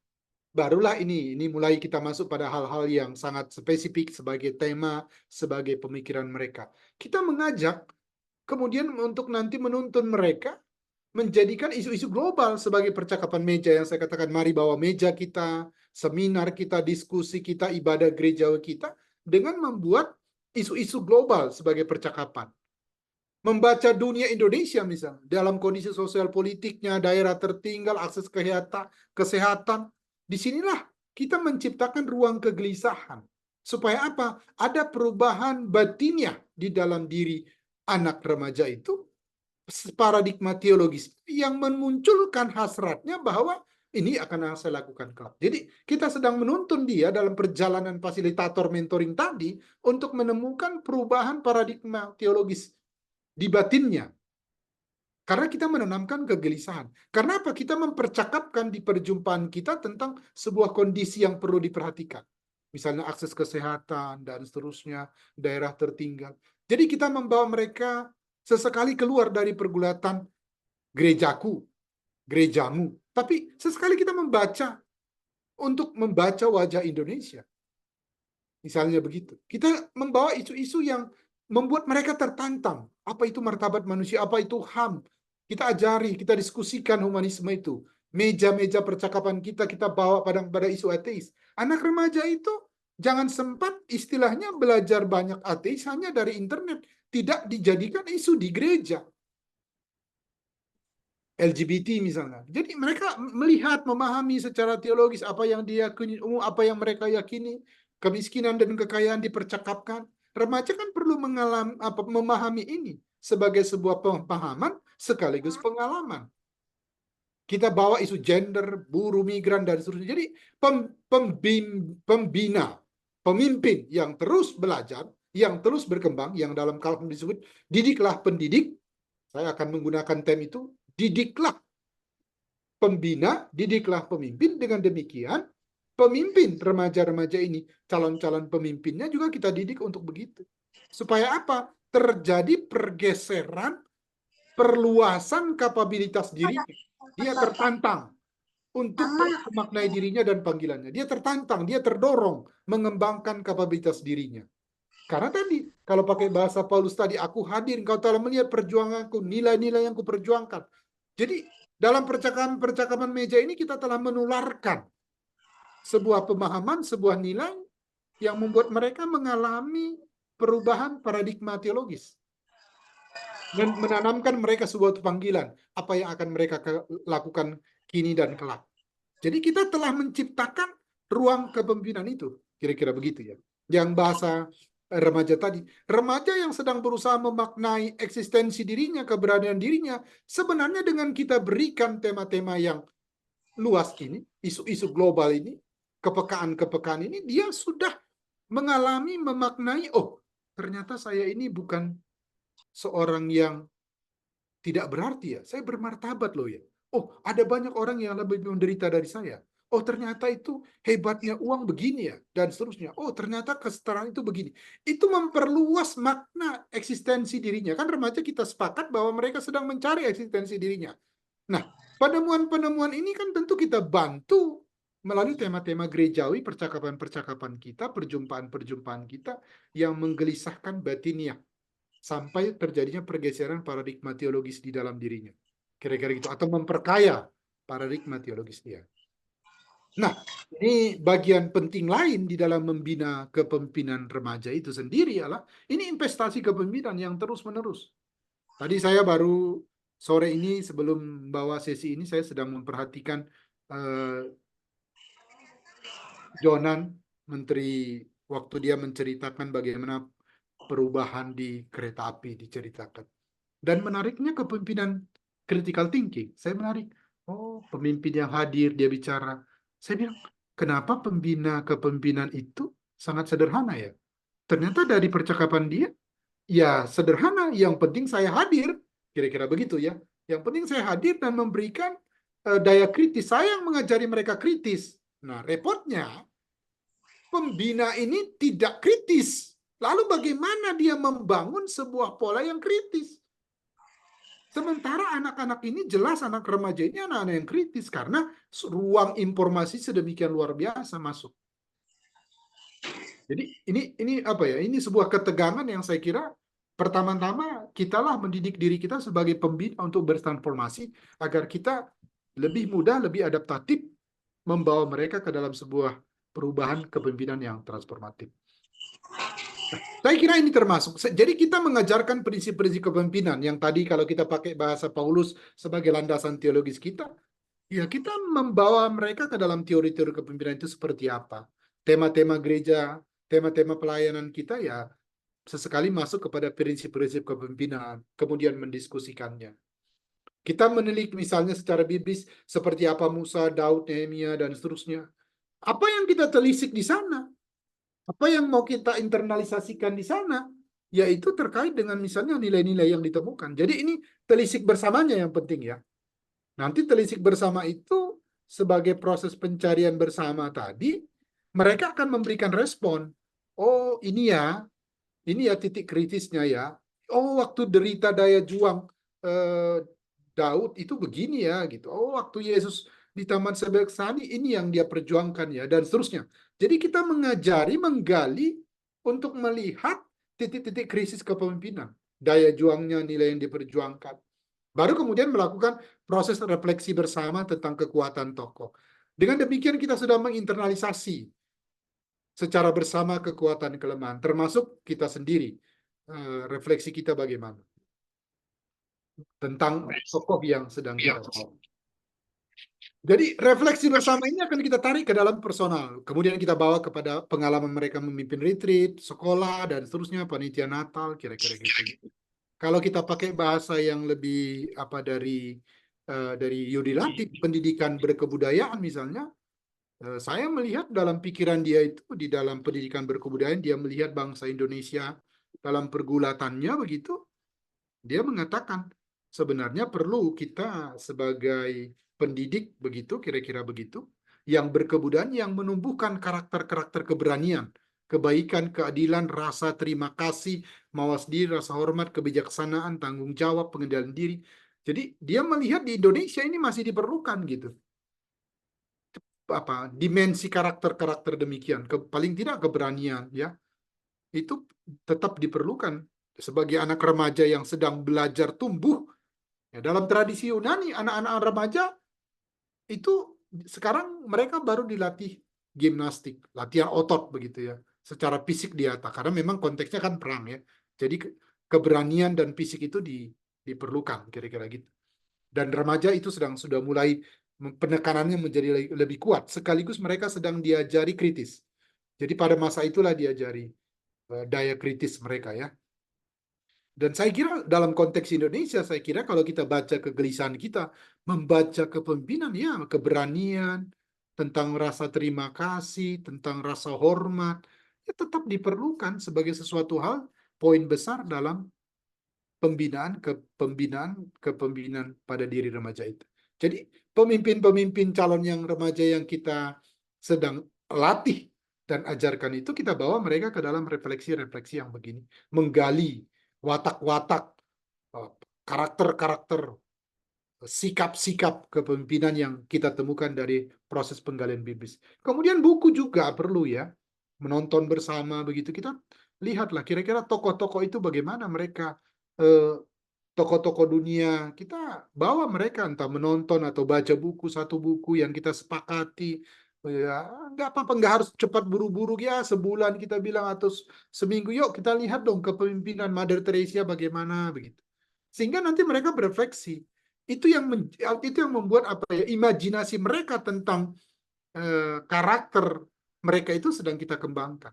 barulah ini mulai kita masuk pada hal-hal yang sangat spesifik sebagai tema, sebagai pemikiran mereka. Kita mengajak kemudian untuk nanti menuntun mereka menjadikan isu-isu global sebagai percakapan meja, yang saya katakan, mari bawa meja kita, seminar kita, diskusi kita, ibadah gerejawi kita, dengan membuat isu-isu global sebagai percakapan. Membaca dunia Indonesia misalnya, dalam kondisi sosial politiknya, daerah tertinggal, akses kesehatan, disinilah kita menciptakan ruang kegelisahan. Supaya apa? Ada perubahan batinnya di dalam diri anak remaja itu, paradigma teologis yang memunculkan hasratnya bahwa ini akan saya lakukan kelak. Jadi kita sedang menuntun dia dalam perjalanan fasilitator mentoring tadi untuk menemukan perubahan paradigma teologis di batinnya. Karena kita menanamkan kegelisahan. Karena apa? Kita mempercakapkan di perjumpaan kita tentang sebuah kondisi yang perlu diperhatikan. Misalnya akses kesehatan dan seterusnya, daerah tertinggal. Jadi kita membawa mereka sesekali keluar dari pergulatan gerejaku, gerejamu. Tapi sesekali kita membaca untuk membaca wajah Indonesia. Misalnya begitu. Kita membawa isu-isu yang membuat mereka tertantang. Apa itu martabat manusia? Apa itu HAM? Kita ajari, kita diskusikan humanisme itu. Meja-meja percakapan kita bawa pada isu ateis. Anak remaja itu jangan sempat istilahnya belajar banyak ateis hanya dari internet. Tidak dijadikan isu di gereja. LGBT misalnya. Jadi mereka melihat, memahami secara teologis apa yang diyakini umum, apa yang mereka yakini. Kemiskinan dan kekayaan dipercakapkan. Remaja kan perlu memahami ini sebagai sebuah pemahaman sekaligus pengalaman. Kita bawa isu gender, buruh, migran, dan seterusnya. Jadi pembina, pemimpin yang terus belajar, yang terus berkembang, yang dalam Calvin disebut didiklah pendidik. Saya akan menggunakan term itu, didiklah pembina, didiklah pemimpin. Dengan demikian, pemimpin remaja-remaja ini, calon-calon pemimpinnya juga kita didik untuk begitu. Supaya apa? Terjadi pergeseran, perluasan kapabilitas dirinya. Dia tertantang untuk memaknai dirinya dan panggilannya. Dia tertantang, dia terdorong mengembangkan kapabilitas dirinya. Karena tadi, kalau pakai bahasa Paulus tadi, aku hadir, engkau telah melihat perjuanganku, nilai-nilai yang kuperjuangkan. Jadi, dalam percakapan meja ini kita telah menularkan sebuah pemahaman, sebuah nilai yang membuat mereka mengalami perubahan paradigma teologis dan menanamkan mereka sebuah panggilan apa yang akan mereka lakukan kini dan kelak. Jadi kita telah menciptakan ruang kepemimpinan itu, kira-kira begitu ya. Yang bahasa remaja tadi, remaja yang sedang berusaha memaknai eksistensi dirinya, keberadaan dirinya, sebenarnya dengan kita berikan tema-tema yang luas ini, isu-isu global ini, kepekaan-kepekaan ini, dia sudah mengalami, memaknai, oh ternyata saya ini bukan seorang yang tidak berarti ya, saya bermartabat loh ya. Oh, ada banyak orang yang lebih menderita dari saya. Oh, ternyata itu hebatnya uang begini ya, dan seterusnya. Oh, ternyata kesetaraan itu begini. Itu memperluas makna eksistensi dirinya. Kan remaja kita sepakat bahwa mereka sedang mencari eksistensi dirinya. Nah, penemuan-penemuan ini kan tentu kita bantu melalui tema-tema gerejawi, percakapan-percakapan kita, perjumpaan-perjumpaan kita yang menggelisahkan batinnya sampai terjadinya pergeseran paradigma teologis di dalam dirinya. Kira-kira gitu. Atau memperkaya paradigma teologis dia. Nah, ini bagian penting lain di dalam membina kepemimpinan remaja itu sendiri adalah ini investasi kepemimpinan yang terus-menerus. Tadi saya baru sore ini sebelum bawa sesi ini saya sedang memperhatikan Jonan, Menteri, waktu dia menceritakan bagaimana perubahan di kereta api diceritakan. Dan menariknya kepemimpinan critical thinking. Saya menarik. Oh, pemimpin yang hadir, dia bicara. Saya bilang, kenapa pembina kepemimpinan itu sangat sederhana ya? Ternyata dari percakapan dia, ya sederhana. Yang penting saya hadir. Kira-kira begitu ya. Yang penting saya hadir dan memberikan daya kritis. Saya yang mengajari mereka kritis. Nah, repotnya, pembina ini tidak kritis. Lalu bagaimana dia membangun sebuah pola yang kritis? Sementara anak-anak ini jelas anak remaja ini anak-anak yang kritis karena ruang informasi sedemikian luar biasa masuk. Jadi ini apa ya? Ini sebuah ketegangan yang saya kira pertama-tama kitalah mendidik diri kita sebagai pembina untuk bertransformasi agar kita lebih mudah, lebih adaptatif membawa mereka ke dalam sebuah perubahan kepemimpinan yang transformatif. Saya kira ini termasuk. Jadi kita mengajarkan prinsip-prinsip kepemimpinan yang tadi kalau kita pakai bahasa Paulus sebagai landasan teologis kita, ya kita membawa mereka ke dalam teori-teori kepemimpinan itu seperti apa. Tema-tema gereja, tema-tema pelayanan kita ya sesekali masuk kepada prinsip-prinsip kepemimpinan, kemudian mendiskusikannya. Kita menilik misalnya secara biblis seperti apa Musa, Daud, Nehemia, dan seterusnya. Apa yang kita telisik di sana? Apa yang mau kita internalisasikan di sana, yaitu terkait dengan misalnya nilai-nilai yang ditemukan. Jadi ini telisik bersamanya yang penting ya. Nanti telisik bersama itu sebagai proses pencarian bersama tadi, mereka akan memberikan respon. Oh ini ya titik kritisnya ya. Oh waktu derita daya juang Daud itu begini ya gitu. Oh waktu Yesus di Taman Sebeksani ini yang dia perjuangkan ya dan seterusnya. Jadi kita mengajari, menggali untuk melihat titik-titik krisis kepemimpinan, daya juangnya, nilai yang diperjuangkan. Baru kemudian melakukan proses refleksi bersama tentang kekuatan tokoh. Dengan demikian kita sudah menginternalisasi secara bersama kekuatan kelemahan, termasuk kita sendiri. Refleksi kita bagaimana tentang tokoh yang sedang kita bawa. Jadi refleksi bersama ini akan kita tarik ke dalam personal. Kemudian kita bawa kepada pengalaman mereka memimpin retreat, sekolah, dan seterusnya, panitia Natal, kira-kira gitu. Kalau kita pakai bahasa yang lebih dari Yudi Latif, pendidikan berkebudayaan misalnya, saya melihat dalam pikiran dia itu, di dalam pendidikan berkebudayaan, dia melihat bangsa Indonesia dalam pergulatannya begitu, dia mengatakan sebenarnya perlu kita sebagai pendidik begitu, kira-kira begitu, yang berkebudayaan, yang menumbuhkan karakter-karakter keberanian, kebaikan, keadilan, rasa terima kasih, mawas diri, rasa hormat, kebijaksanaan, tanggung jawab, pengendalian diri. Jadi dia melihat di Indonesia ini masih diperlukan gitu. Dimensi karakter-karakter demikian, paling tidak keberanian ya. Itu tetap diperlukan sebagai anak remaja yang sedang belajar tumbuh. Ya, dalam tradisi Yunani, anak-anak remaja itu sekarang mereka baru dilatih gimnastik, latihan otot begitu ya. secara fisik di atas, karena memang konteksnya kan perang ya. Jadi keberanian dan fisik itu diperlukan kira-kira gitu. Dan remaja itu sudah mulai penekanannya menjadi lebih kuat, sekaligus mereka sedang diajari kritis. Jadi pada masa itulah diajari daya kritis mereka ya. Dan saya kira dalam konteks Indonesia, saya kira kalau kita baca kegelisahan kita, membaca kepemimpinan, ya keberanian, tentang rasa terima kasih, tentang rasa hormat, ya tetap diperlukan sebagai sesuatu hal, poin besar dalam kepemimpinan pada diri remaja itu. Jadi pemimpin-pemimpin calon yang remaja yang kita sedang latih dan ajarkan itu, kita bawa mereka ke dalam refleksi-refleksi yang begini, menggali watak-watak, karakter-karakter, sikap-sikap kepemimpinan yang kita temukan dari proses penggalian biblis. Kemudian buku juga perlu ya, menonton bersama begitu, kita lihatlah kira-kira tokoh-tokoh itu bagaimana mereka, tokoh-tokoh dunia, kita bawa mereka entah menonton atau baca buku, satu buku yang kita sepakati. Ya, nggak apa-apa, nggak harus cepat buru-buru ya, sebulan kita bilang atau seminggu, yuk kita lihat dong kepemimpinan Mother Teresa bagaimana begitu. Sehingga nanti mereka berefleksi. Itu yang membuat apa ya, imajinasi mereka tentang karakter mereka itu sedang kita kembangkan.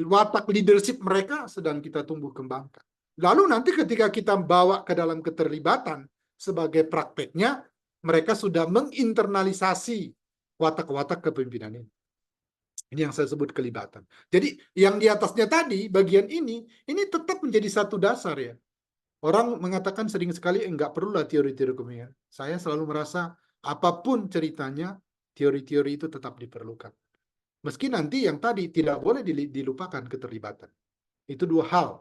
Watak leadership mereka sedang kita tumbuh kembangkan. Lalu nanti ketika kita bawa ke dalam keterlibatan sebagai prakteknya, mereka sudah menginternalisasi watak-watak kepemimpinan ini. Ini yang saya sebut kelibatan. Jadi yang di atasnya tadi, bagian ini tetap menjadi satu dasar ya. Orang mengatakan sering sekali, enggak perlulah teori-teori kepemimpinan. Saya selalu merasa apapun ceritanya, teori-teori itu tetap diperlukan. Meski nanti yang tadi tidak boleh dilupakan keterlibatan. Itu dua hal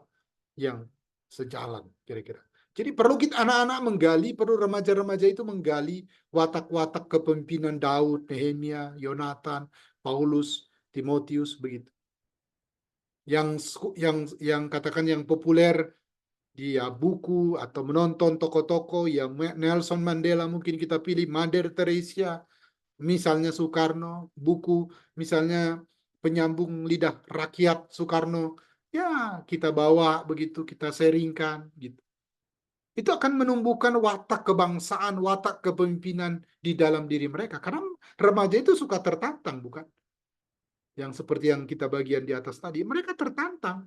yang sejalan kira-kira. Jadi perlu kita anak-anak menggali, perlu remaja-remaja itu menggali watak-watak kepemimpinan Daud, Nehemia, Yonatan, Paulus, Timotius begitu. Yang katakan yang populer dia buku atau menonton tokoh-tokoh, ya Nelson Mandela mungkin kita pilih, Mother Teresa, misalnya Soekarno, buku misalnya Penyambung Lidah Rakyat Soekarno, ya kita bawa begitu, kita sharingkan gitu. Itu akan menumbuhkan watak kebangsaan, watak kepemimpinan di dalam diri mereka. Karena remaja itu suka tertantang, bukan? Yang seperti yang kita bagian di atas tadi, mereka tertantang.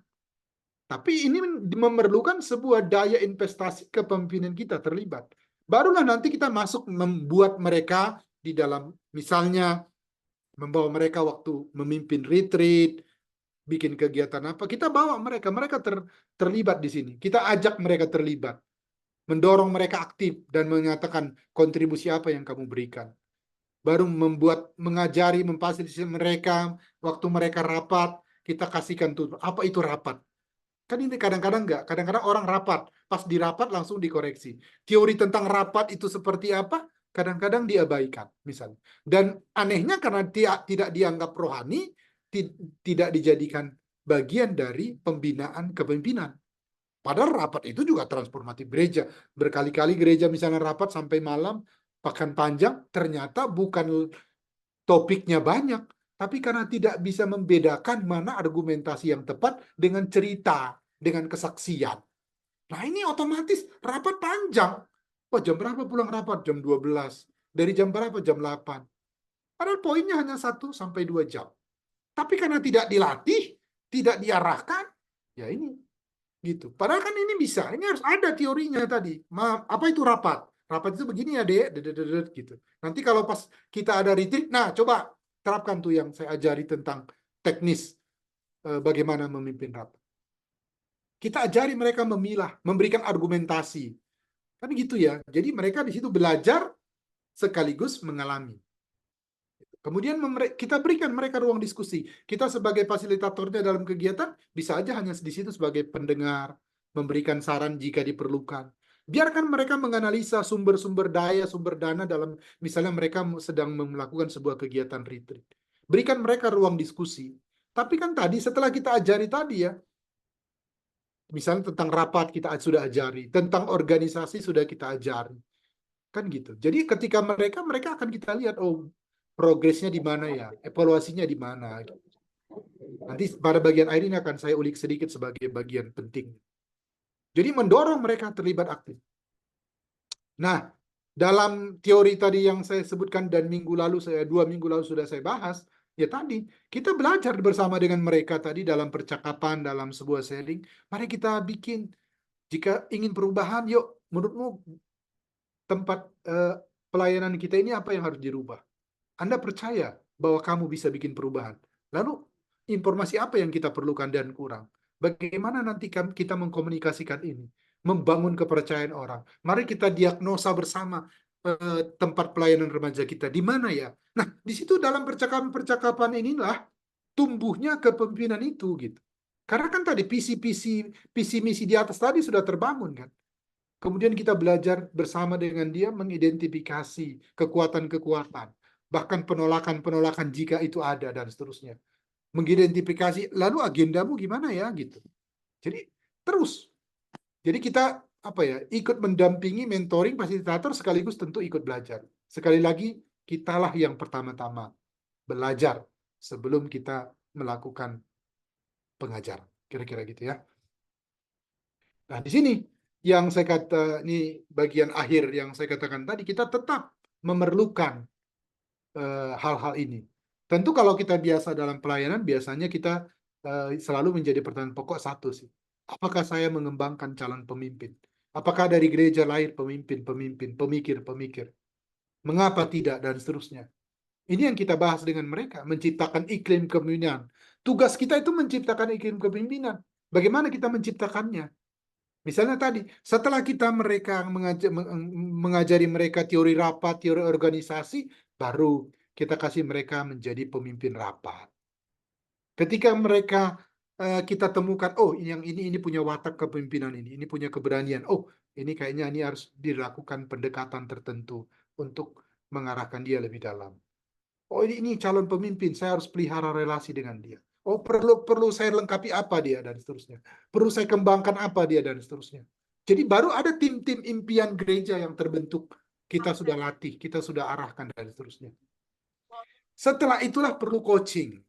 Tapi ini memerlukan sebuah daya investasi kepemimpinan kita terlibat. Barulah nanti kita masuk membuat mereka di dalam, misalnya membawa mereka waktu memimpin retreat, bikin kegiatan apa, kita bawa mereka terlibat di sini. Kita ajak mereka terlibat, mendorong mereka aktif dan mengatakan kontribusi apa yang kamu berikan. Baru mengajari, memfasilitasi mereka waktu mereka rapat, kita kasihkan tuh apa itu rapat. Kan ini kadang-kadang enggak, kadang-kadang orang rapat, pas di rapat langsung dikoreksi. Teori tentang rapat itu seperti apa, kadang-kadang diabaikan, misalnya. Dan anehnya karena tidak dianggap rohani, tidak dijadikan bagian dari pembinaan kepemimpinan. Padahal rapat itu juga transformatif gereja. Berkali-kali gereja misalnya rapat sampai malam, bahkan panjang, ternyata bukan topiknya banyak, tapi karena tidak bisa membedakan mana argumentasi yang tepat dengan cerita, dengan kesaksian. Nah ini otomatis rapat panjang. Wah, jam berapa pulang rapat? Jam 12. Dari jam berapa? Jam 8. Padahal poinnya hanya 1-2 jam. Tapi karena tidak dilatih, tidak diarahkan, ya ini gitu. Padahal kan ini bisa, ini harus ada teorinya tadi. Apa itu rapat? Rapat itu begini ya, Dek, gitu. Nanti kalau pas kita ada retreat, nah coba terapkan tuh yang saya ajari tentang teknis bagaimana memimpin rapat. Kita ajari mereka memilah, memberikan argumentasi. Kan gitu ya. Jadi mereka di situ belajar sekaligus mengalami. Kemudian kita berikan mereka ruang diskusi. Kita sebagai fasilitatornya dalam kegiatan bisa aja hanya di situ sebagai pendengar, memberikan saran jika diperlukan. Biarkan mereka menganalisa sumber-sumber daya, sumber dana dalam misalnya mereka sedang melakukan sebuah kegiatan retreat. Berikan mereka ruang diskusi. Tapi kan tadi setelah kita ajari tadi ya, misalnya tentang rapat kita sudah ajari, tentang organisasi sudah kita ajari. Kan gitu. Jadi ketika mereka akan kita lihat, oh progresnya di mana ya, evaluasinya di mana. Nanti pada bagian akhir ini akan saya ulik sedikit sebagai bagian penting. Jadi mendorong mereka terlibat aktif. Nah, dalam teori tadi yang saya sebutkan dan 2 minggu lalu sudah saya bahas, ya tadi kita belajar bersama dengan mereka tadi dalam percakapan, dalam sebuah sharing. Mari kita bikin, jika ingin perubahan, yuk menurutmu tempat pelayanan kita ini apa yang harus dirubah? Anda percaya bahwa kamu bisa bikin perubahan. Lalu informasi apa yang kita perlukan dan kurang? Bagaimana nanti kita mengkomunikasikan ini? Membangun kepercayaan orang. Mari kita diagnosa bersama tempat pelayanan remaja kita. Di mana ya? Nah, di situ dalam percakapan-percakapan inilah tumbuhnya kepemimpinan itu gitu. Karena kan tadi visi misi di atas tadi sudah terbangun kan. Kemudian kita belajar bersama dengan dia mengidentifikasi kekuatan-kekuatan, bahkan penolakan-penolakan jika itu ada dan seterusnya. Mengidentifikasi, lalu agendamu gimana ya gitu. Jadi terus. Jadi kita apa ya, ikut mendampingi, mentoring fasilitator sekaligus tentu ikut belajar. Sekali lagi, kitalah yang pertama-tama belajar sebelum kita melakukan pengajar. Kira-kira gitu ya. Nah, di sini yang saya kata, ini bagian akhir yang saya katakan tadi, kita tetap memerlukan hal-hal ini. Tentu kalau kita biasa dalam pelayanan, biasanya kita selalu menjadi pertanyaan pokok satu sih. Apakah saya mengembangkan calon pemimpin? Apakah dari gereja lahir pemimpin-pemimpin, pemikir-pemikir? Mengapa tidak? Dan seterusnya. Ini yang kita bahas dengan mereka, menciptakan iklim kepemimpinan. Tugas kita itu menciptakan iklim kepemimpinan. Bagaimana kita menciptakannya? Misalnya tadi, setelah kita mengajari mereka teori rapat, teori organisasi, baru kita kasih mereka menjadi pemimpin rapat. Ketika mereka kita temukan, oh yang ini punya watak kepemimpinan ini punya keberanian. Oh, ini kayaknya ini harus dilakukan pendekatan tertentu untuk mengarahkan dia lebih dalam. Oh ini calon pemimpin, saya harus pelihara relasi dengan dia. Oh perlu saya lengkapi apa dia dan seterusnya. Perlu saya kembangkan apa dia dan seterusnya. Jadi baru ada tim-tim impian gereja yang terbentuk. Kita sudah latih, kita sudah arahkan dan seterusnya. Setelah itulah perlu coaching.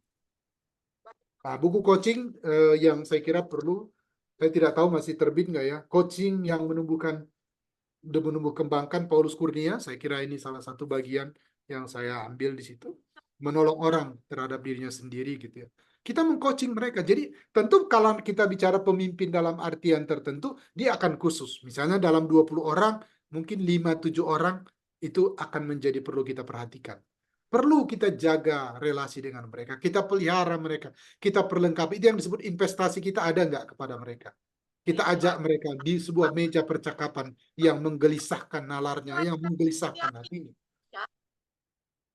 Nah, buku coaching yang saya kira perlu, saya tidak tahu masih terbit nggak ya. Coaching yang menumbuh kembangkan Paulus Kurnia, saya kira ini salah satu bagian yang saya ambil di situ. Menolong orang terhadap dirinya sendiri gitu ya. Kita mengcoaching mereka. Jadi tentu kalau kita bicara pemimpin dalam artian tertentu, dia akan khusus. Misalnya dalam 20 orang, mungkin 5-7 orang itu akan menjadi perlu kita perhatikan. Perlu kita jaga relasi dengan mereka. Kita pelihara mereka. Kita perlengkapi. Itu yang disebut investasi kita ada nggak kepada mereka. Kita ajak mereka di sebuah meja percakapan yang menggelisahkan nalarnya, yang menggelisahkan hatinya.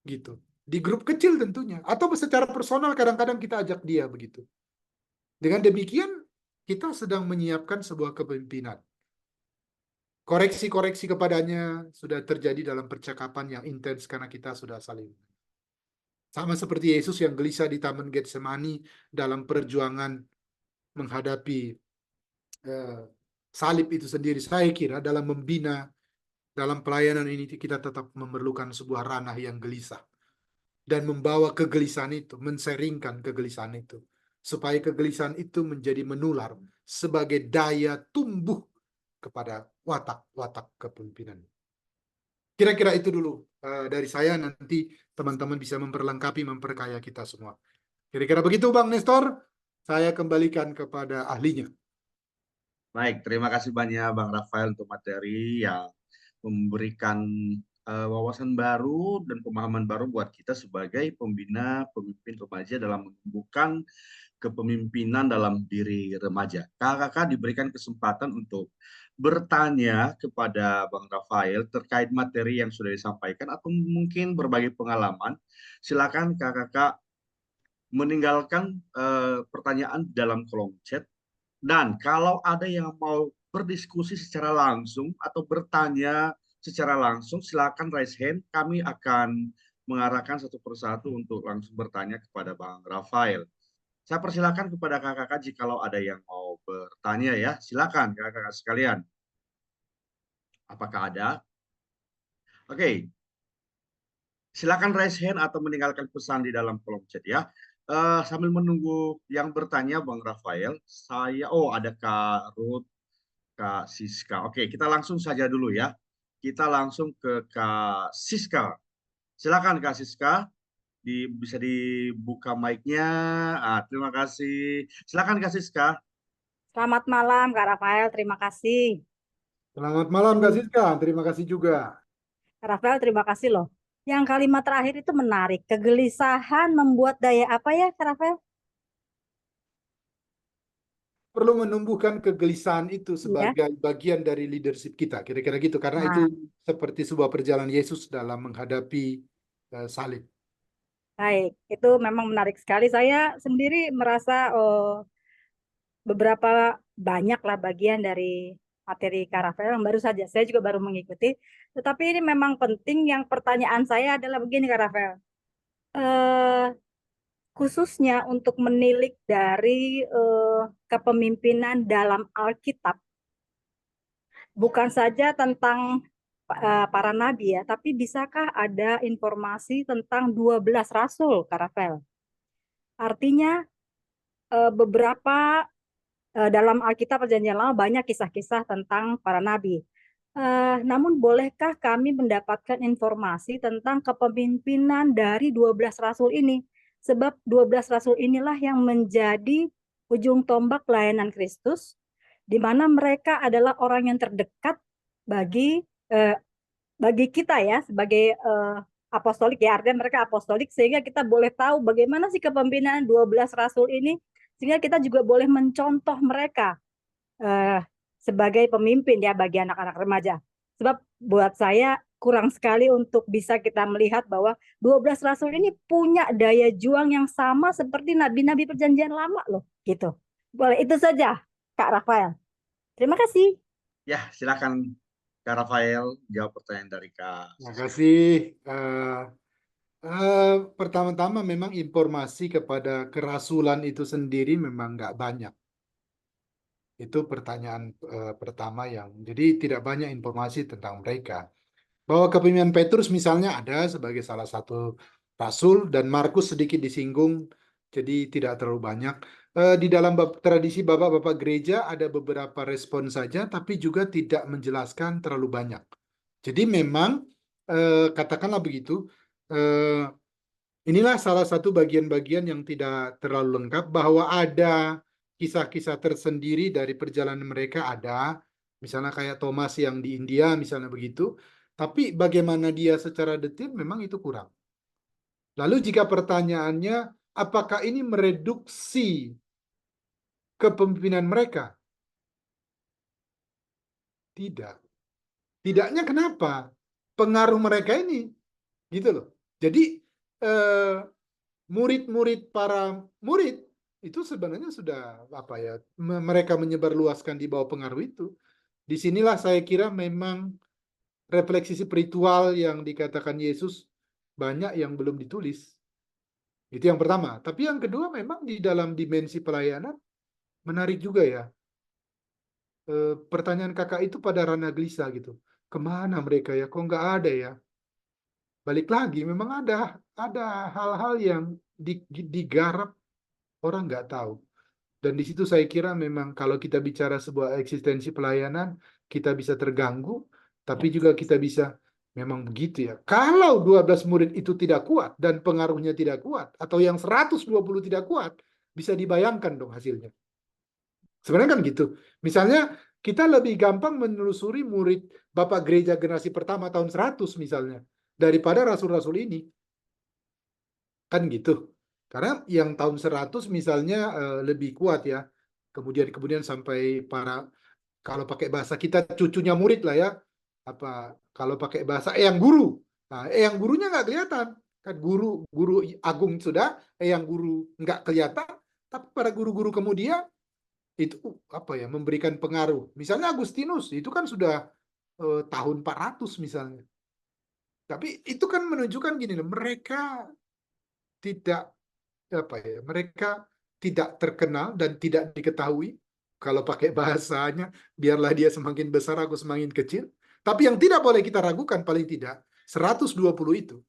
Gitu. Di grup kecil tentunya. Atau secara personal kadang-kadang kita ajak dia begitu. Dengan demikian, kita sedang menyiapkan sebuah kepemimpinan. Koreksi-koreksi kepadanya sudah terjadi dalam percakapan yang intens karena kita sudah saling. Sama seperti Yesus yang gelisah di Taman Getsemani dalam perjuangan menghadapi salib itu sendiri. Saya kira dalam membina, dalam pelayanan ini kita tetap memerlukan sebuah ranah yang gelisah. Dan membawa kegelisahan itu, menseringkan kegelisahan itu. Supaya kegelisahan itu menjadi menular sebagai daya tumbuh kepada watak-watak kepemimpinan. Kira-kira itu dulu dari saya, nanti teman-teman bisa memperlengkapi, memperkaya kita semua. Kira-kira begitu Bang Nestor, saya kembalikan kepada ahlinya. Baik, terima kasih banyak Bang Rafael untuk materi yang memberikan wawasan baru dan pemahaman baru buat kita sebagai pembina pemimpin remaja dalam menumbuhkan kepemimpinan dalam diri remaja. Kakak diberikan kesempatan untuk bertanya kepada Bang Rafael terkait materi yang sudah disampaikan atau mungkin berbagai pengalaman. Silakan kakak meninggalkan pertanyaan dalam kolom chat. Dan kalau ada yang mau berdiskusi secara langsung atau bertanya secara langsung, silakan raise hand. Kami akan mengarahkan satu persatu untuk langsung bertanya kepada Bang Rafael. Saya persilakan kepada kakak-kakak jikalau ada yang mau bertanya ya. Silakan kakak-kakak sekalian. Apakah ada? Oke. Silakan raise hand atau meninggalkan pesan di dalam kolom chat ya. sambil menunggu yang bertanya Bang Rafael, ada Kak Ruth, Kak Siska. Oke, kita langsung saja dulu ya. Kita langsung ke Kak Siska. Silakan Kak Siska, bisa dibuka mic-nya. Terima kasih. Silakan Kak Siska. Selamat malam, Kak Rafael. Terima kasih. Selamat malam Kak Siska, terima kasih juga. Kak Rafael, terima kasih loh. Yang kalimat terakhir itu menarik. Kegelisahan membuat daya apa ya, Kak Rafael? Perlu menumbuhkan kegelisahan itu Iya. sebagai bagian dari leadership kita, kira-kira gitu. Karena itu Nah, seperti sebuah perjalanan Yesus dalam menghadapi salib. baik. Itu memang menarik sekali. Saya sendiri merasa beberapa banyak lah bagian dari materi Kak Rafael yang baru saja. Saya juga baru mengikuti. Tetapi ini memang penting. Yang pertanyaan saya adalah begini, Kak Rafael. Eh, Khususnya untuk menilik dari kepemimpinan dalam Alkitab, bukan saja tentang para nabi ya, tapi bisakah ada informasi tentang 12 rasul, Kak Rafael? Artinya beberapa dalam Alkitab Perjanjian Lama banyak kisah-kisah tentang para nabi. Namun bolehkah kami mendapatkan informasi tentang kepemimpinan dari 12 rasul ini? Sebab 12 rasul inilah yang menjadi ujung tombak pelayanan Kristus, di mana mereka adalah orang yang terdekat bagi eh, bagi kita ya sebagai apostolik ya, artinya mereka apostolik sehingga kita boleh tahu bagaimana sih kepemimpinan 12 rasul ini, sehingga kita juga boleh mencontoh mereka eh, sebagai pemimpin ya bagi anak-anak remaja. Sebab buat saya kurang sekali untuk bisa kita melihat bahwa 12 rasul ini punya daya juang yang sama seperti nabi-nabi perjanjian lama loh, gitu. Boleh itu saja, Kak Rafael. Terima kasih. Ya, silakan Kak Rafael jawab pertanyaan dari Kak Terima Siska. kasih. Pertama-tama memang informasi kepada kerasulan itu sendiri memang nggak banyak. Itu pertanyaan pertama jadi tidak banyak informasi tentang mereka. Bahwa kepemimpinan Petrus misalnya ada sebagai salah satu rasul dan Markus sedikit disinggung, jadi tidak terlalu banyak. Di dalam tradisi bapak-bapak gereja ada beberapa respon saja, tapi juga tidak menjelaskan terlalu banyak. Jadi memang katakanlah begitu, inilah salah satu bagian-bagian yang tidak terlalu lengkap, bahwa ada kisah-kisah tersendiri dari perjalanan mereka ada, misalnya kayak Thomas yang di India misalnya begitu, tapi bagaimana dia secara detail memang itu kurang. Lalu jika pertanyaannya, apakah ini mereduksi kepemimpinan mereka? Tidak. Tidaknya kenapa? Pengaruh mereka ini, gitu loh. Jadi eh, murid-murid para murid itu sebenarnya sudah apa ya, mereka menyebarluaskan di bawah pengaruh itu. Disinilah saya kira memang refleksi spiritual yang dikatakan Yesus banyak yang belum ditulis. Itu yang pertama. Tapi yang kedua memang di dalam dimensi pelayanan menarik juga ya. Pertanyaan kakak itu pada ranah gelisah gitu. Kemana mereka ya? Kok nggak ada ya? Balik lagi, memang ada hal-hal yang digarap orang nggak tahu. Dan di situ saya kira memang kalau kita bicara sebuah eksistensi pelayanan, kita bisa terganggu, tapi juga kita bisa memang begitu ya. Kalau 12 murid itu tidak kuat dan pengaruhnya tidak kuat, atau yang 120 tidak kuat, bisa dibayangkan dong hasilnya. Sebenarnya kan gitu. Misalnya kita lebih gampang menelusuri murid Bapak Gereja generasi pertama tahun 100 misalnya, daripada rasul-rasul ini. Kan gitu. Karena yang tahun 100 misalnya lebih kuat ya. Kemudian sampai para, kalau pakai bahasa kita cucunya murid lah ya. Apa kalau pakai bahasa yang guru. Nah, yang gurunya nggak kelihatan. Kan guru agung sudah, yang guru nggak kelihatan. Tapi para guru-guru kemudian itu apa ya, memberikan pengaruh. Misalnya Agustinus itu kan sudah tahun 400 misalnya. Tapi itu kan menunjukkan gini loh, mereka tidak apa ya, mereka tidak terkenal dan tidak diketahui. Kalau pakai bahasanya, biarlah dia semakin besar, aku semakin kecil. Tapi yang tidak boleh kita ragukan paling tidak 120 itu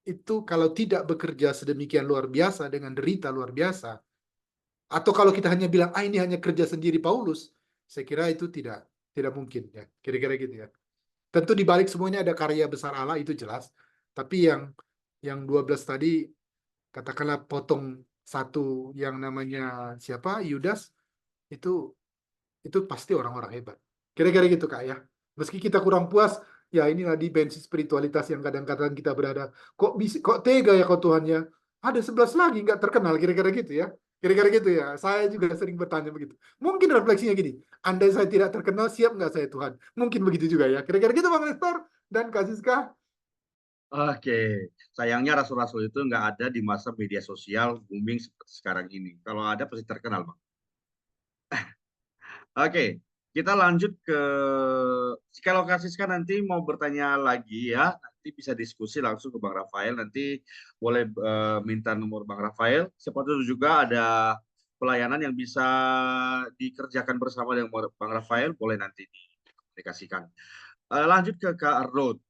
itu kalau tidak bekerja sedemikian luar biasa dengan derita luar biasa, atau kalau kita hanya bilang ini hanya kerja sendiri Paulus, saya kira itu tidak mungkin ya, kira-kira gitu ya. Tentu di balik semuanya ada karya besar Allah, itu jelas. Tapi yang 12 tadi, katakanlah potong satu yang namanya siapa, Yudas, itu pasti orang-orang hebat. Kira-kira gitu Kak ya. Meski kita kurang puas, ya inilah dimensi spiritualitas yang kadang-kadang kita berada. Kok tega ya kok Tuhan ya? Ada 11 lagi nggak terkenal, kira-kira gitu ya. Kira-kira gitu ya. Saya juga sering bertanya begitu. Mungkin refleksinya gini, andai saya tidak terkenal, siap nggak saya Tuhan? Mungkin begitu juga ya. Kira-kira gitu Bang Nestor dan Kak Siska. Oke, sayangnya rasul-rasul itu nggak ada di masa media sosial booming seperti sekarang ini. Kalau ada pasti terkenal, Bang. Oke, kita lanjut ke kalau Kak Siska nanti mau bertanya lagi ya, nanti bisa diskusi langsung ke Bang Rafael. Nanti boleh minta nomor Bang Rafael. Siapa tahu juga ada pelayanan yang bisa dikerjakan bersama dengan Bang Rafael, boleh nanti dikomunikasikan. Lanjut ke Kak Ruth.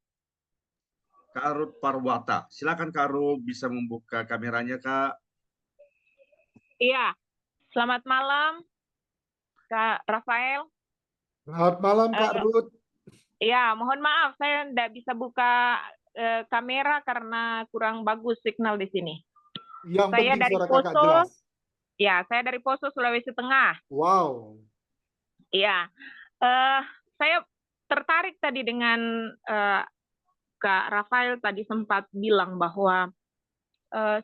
Kak Ruth Parwata. Silakan Kak Ruth bisa membuka kameranya, Kak. Iya, selamat malam Kak Rafael. Selamat malam Kak Ruth. Iya, mohon maaf saya tidak bisa buka kamera karena kurang bagus signal di sini. Yang Saya penting dari suara Kakak Poso. jelas. Ya, saya dari Poso, Sulawesi Tengah. Wow. Iya, saya tertarik tadi dengan Kak Rafael tadi sempat bilang bahwa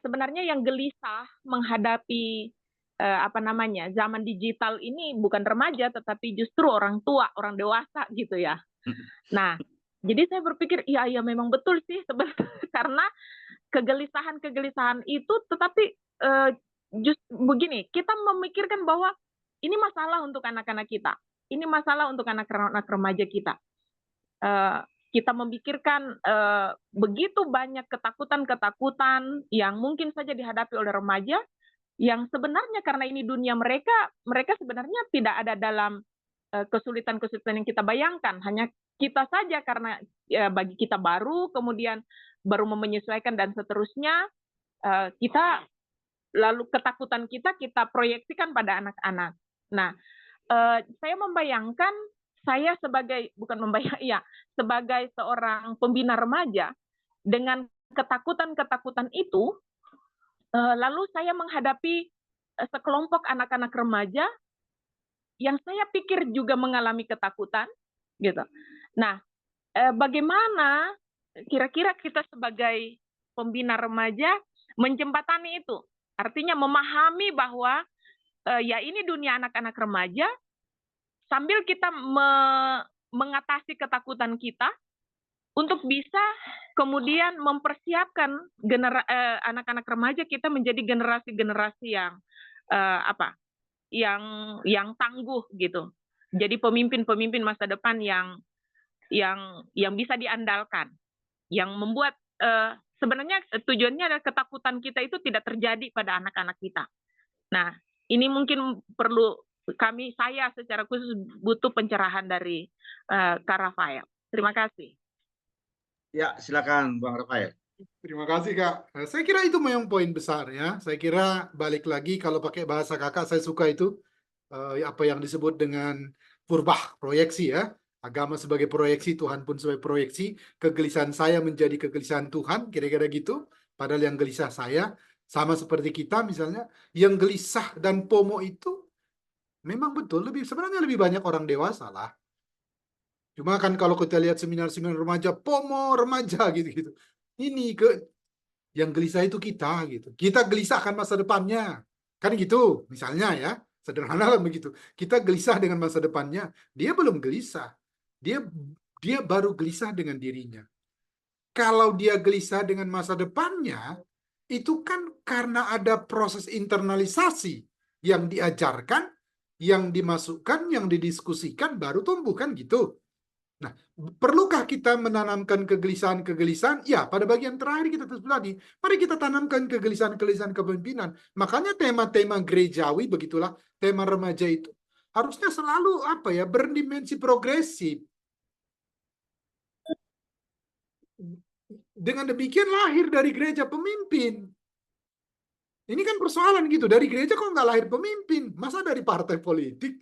sebenarnya yang gelisah menghadapi zaman digital ini bukan remaja tetapi justru orang tua, orang dewasa gitu ya. Nah, jadi saya berpikir iya memang betul sih karena kegelisahan itu tetapi begini, kita memikirkan bahwa ini masalah untuk anak-anak kita. Ini masalah untuk anak-anak remaja kita. Kita memikirkan begitu banyak ketakutan-ketakutan yang mungkin saja dihadapi oleh remaja yang sebenarnya karena ini dunia mereka sebenarnya tidak ada dalam kesulitan-kesulitan yang kita bayangkan. Hanya kita saja karena bagi kita baru, kemudian baru menyesuaikan dan seterusnya, kita lalu ketakutan kita proyeksikan pada anak-anak. Nah, saya membayangkan saya sebagai sebagai seorang pembina remaja dengan ketakutan-ketakutan itu, lalu saya menghadapi sekelompok anak-anak remaja yang saya pikir juga mengalami ketakutan, gitu. Nah, bagaimana kira-kira kita sebagai pembina remaja menjembatani itu? Artinya memahami bahwa ya ini dunia anak-anak remaja, sambil kita mengatasi ketakutan kita untuk bisa kemudian mempersiapkan anak-anak remaja kita menjadi generasi-generasi yang tangguh gitu. Jadi pemimpin-pemimpin masa depan yang bisa diandalkan, yang membuat sebenarnya tujuannya adalah ketakutan kita itu tidak terjadi pada anak-anak kita. Nah, ini mungkin perlu saya secara khusus butuh pencerahan dari Kak Rafael. Terima kasih. Ya, silakan Bang Rafael. Terima kasih Kak. Saya kira itu memang poin besar ya. Saya kira balik lagi kalau pakai bahasa Kakak, saya suka itu apa yang disebut dengan purbah, proyeksi ya. Agama sebagai proyeksi, Tuhan pun sebagai proyeksi. Kegelisahan saya menjadi kegelisahan Tuhan, kira-kira gitu. Padahal yang gelisah saya sama seperti kita misalnya, yang gelisah dan FOMO itu memang betul sebenarnya lebih banyak orang dewasa lah. Cuma kan kalau kita lihat seminar-seminar remaja, FOMO remaja gitu-gitu. Ini yang gelisah itu kita gitu. Kita gelisah akan masa depannya. Kan gitu, misalnya ya. Sederhana kan begitu. Kita gelisah dengan masa depannya, dia belum gelisah. Dia baru gelisah dengan dirinya. Kalau dia gelisah dengan masa depannya, itu kan karena ada proses internalisasi yang diajarkan, yang dimasukkan, yang didiskusikan, baru tumbuh kan gitu. Nah, perlukah kita menanamkan kegelisahan-kegelisahan? Ya, pada bagian terakhir kita terus lagi. Mari kita tanamkan kegelisahan-kegelisahan kepemimpinan. Makanya tema-tema gerejawi, begitulah, tema remaja itu harusnya selalu berdimensi progresif. Dengan demikian lahir dari gereja pemimpin. Ini kan persoalan gitu. Dari gereja kok nggak lahir pemimpin? Masa dari partai politik?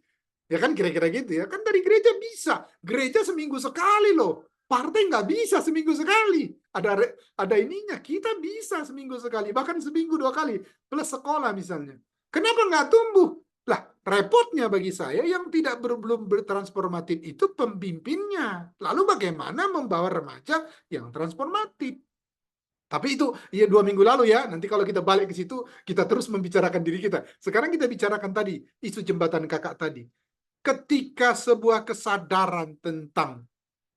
Ya kan kira-kira gitu ya. Kan dari gereja bisa. Gereja seminggu sekali loh. Partai nggak bisa seminggu sekali. Ada ininya. Kita bisa seminggu sekali. Bahkan seminggu 2 kali. Plus sekolah misalnya. Kenapa nggak tumbuh? Lah, repotnya bagi saya yang belum bertransformatif itu pemimpinnya. Lalu bagaimana membawa remaja yang transformatif? Tapi itu ya 2 minggu lalu ya. Nanti kalau kita balik ke situ, kita terus membicarakan diri kita. Sekarang kita bicarakan tadi, isu jembatan kakak tadi. Ketika sebuah kesadaran tentang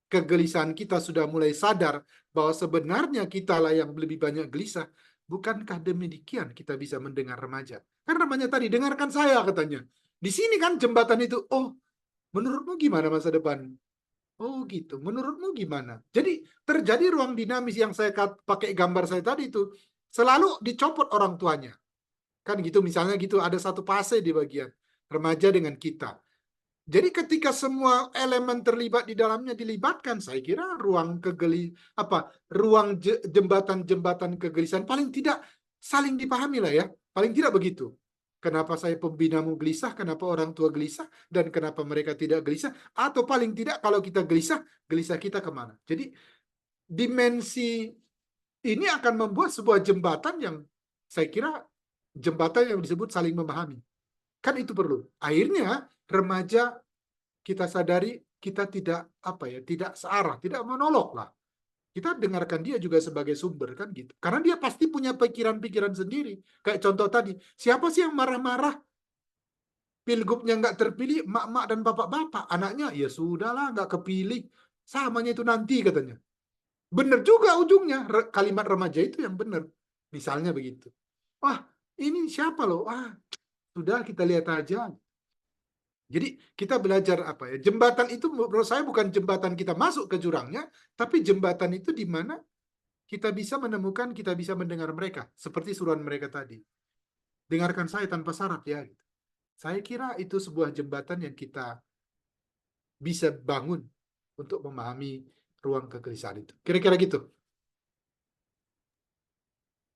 kegelisahan kita sudah mulai sadar bahwa sebenarnya kitalah yang lebih banyak gelisah, bukankah demikian kita bisa mendengar remaja? Kan remaja tadi, dengarkan saya katanya. Di sini kan jembatan itu, oh menurutmu gimana masa depan? Oh gitu. Menurutmu gimana? Jadi terjadi ruang dinamis yang saya pakai gambar saya tadi itu selalu dicopot orang tuanya. Kan gitu misalnya gitu ada satu fase di bagian remaja dengan kita. Jadi ketika semua elemen terlibat di dalamnya dilibatkan, saya kira ruang jembatan-jembatan kegelisahan paling tidak saling dipahami lah ya. Paling tidak begitu. Kenapa saya pembinamu gelisah, kenapa orang tua gelisah, dan kenapa mereka tidak gelisah, atau paling tidak kalau kita gelisah, gelisah kita kemana. Jadi dimensi ini akan membuat sebuah jembatan yang saya kira jembatan yang disebut saling memahami. Kan itu perlu. Akhirnya remaja kita sadari kita tidak searah, tidak monolog lah. Kita dengarkan dia juga sebagai sumber kan gitu. Karena dia pasti punya pikiran-pikiran sendiri. Kayak contoh tadi, siapa sih yang marah-marah pilgubnya nggak terpilih, mak-mak dan bapak-bapak, anaknya ya sudahlah nggak kepilih, samanya itu nanti katanya. Bener juga ujungnya kalimat remaja itu yang bener. Misalnya begitu. Wah, ini siapa loh? Ah, sudah kita lihat aja. Jadi kita belajar jembatan itu menurut saya bukan jembatan kita masuk ke jurangnya, tapi jembatan itu di mana kita bisa menemukan, kita bisa mendengar mereka. Seperti suruhan mereka tadi. Dengarkan saya tanpa syarat ya. Saya kira itu sebuah jembatan yang kita bisa bangun untuk memahami ruang kegelisahan itu. Kira-kira gitu.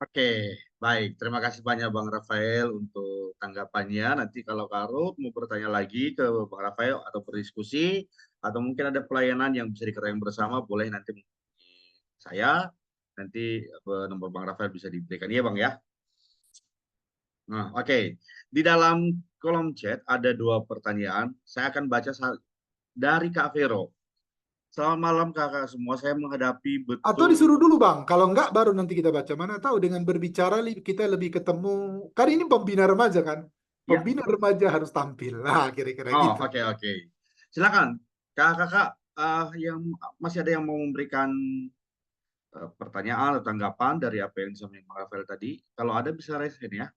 Oke, baik. Terima kasih banyak Bang Rafael untuk tanggapannya. Nanti kalau Karut mau bertanya lagi ke Bang Rafael atau berdiskusi, atau mungkin ada pelayanan yang bisa dikerjakan bersama, boleh nanti menghubungi saya. Nanti nomor Bang Rafael bisa diberikan ya Bang ya. Nah, oke. Di dalam kolom chat ada 2 pertanyaan. Saya akan baca dari Kak Vero. Selamat malam kakak semua. Saya menghadapi Atau betul. disuruh dulu Bang. Kalau enggak baru nanti kita baca. Mana tahu dengan berbicara kita lebih ketemu. Kan ini pembina remaja kan. Ya, Pembina remaja harus tampil. Nah, kira-kira oh, gitu. oke. Silakan, kakak-kakak yang masih ada yang mau memberikan pertanyaan atau tanggapan dari apa yang disampaikan Pak Rafael tadi. Kalau ada bisa raise hand ya.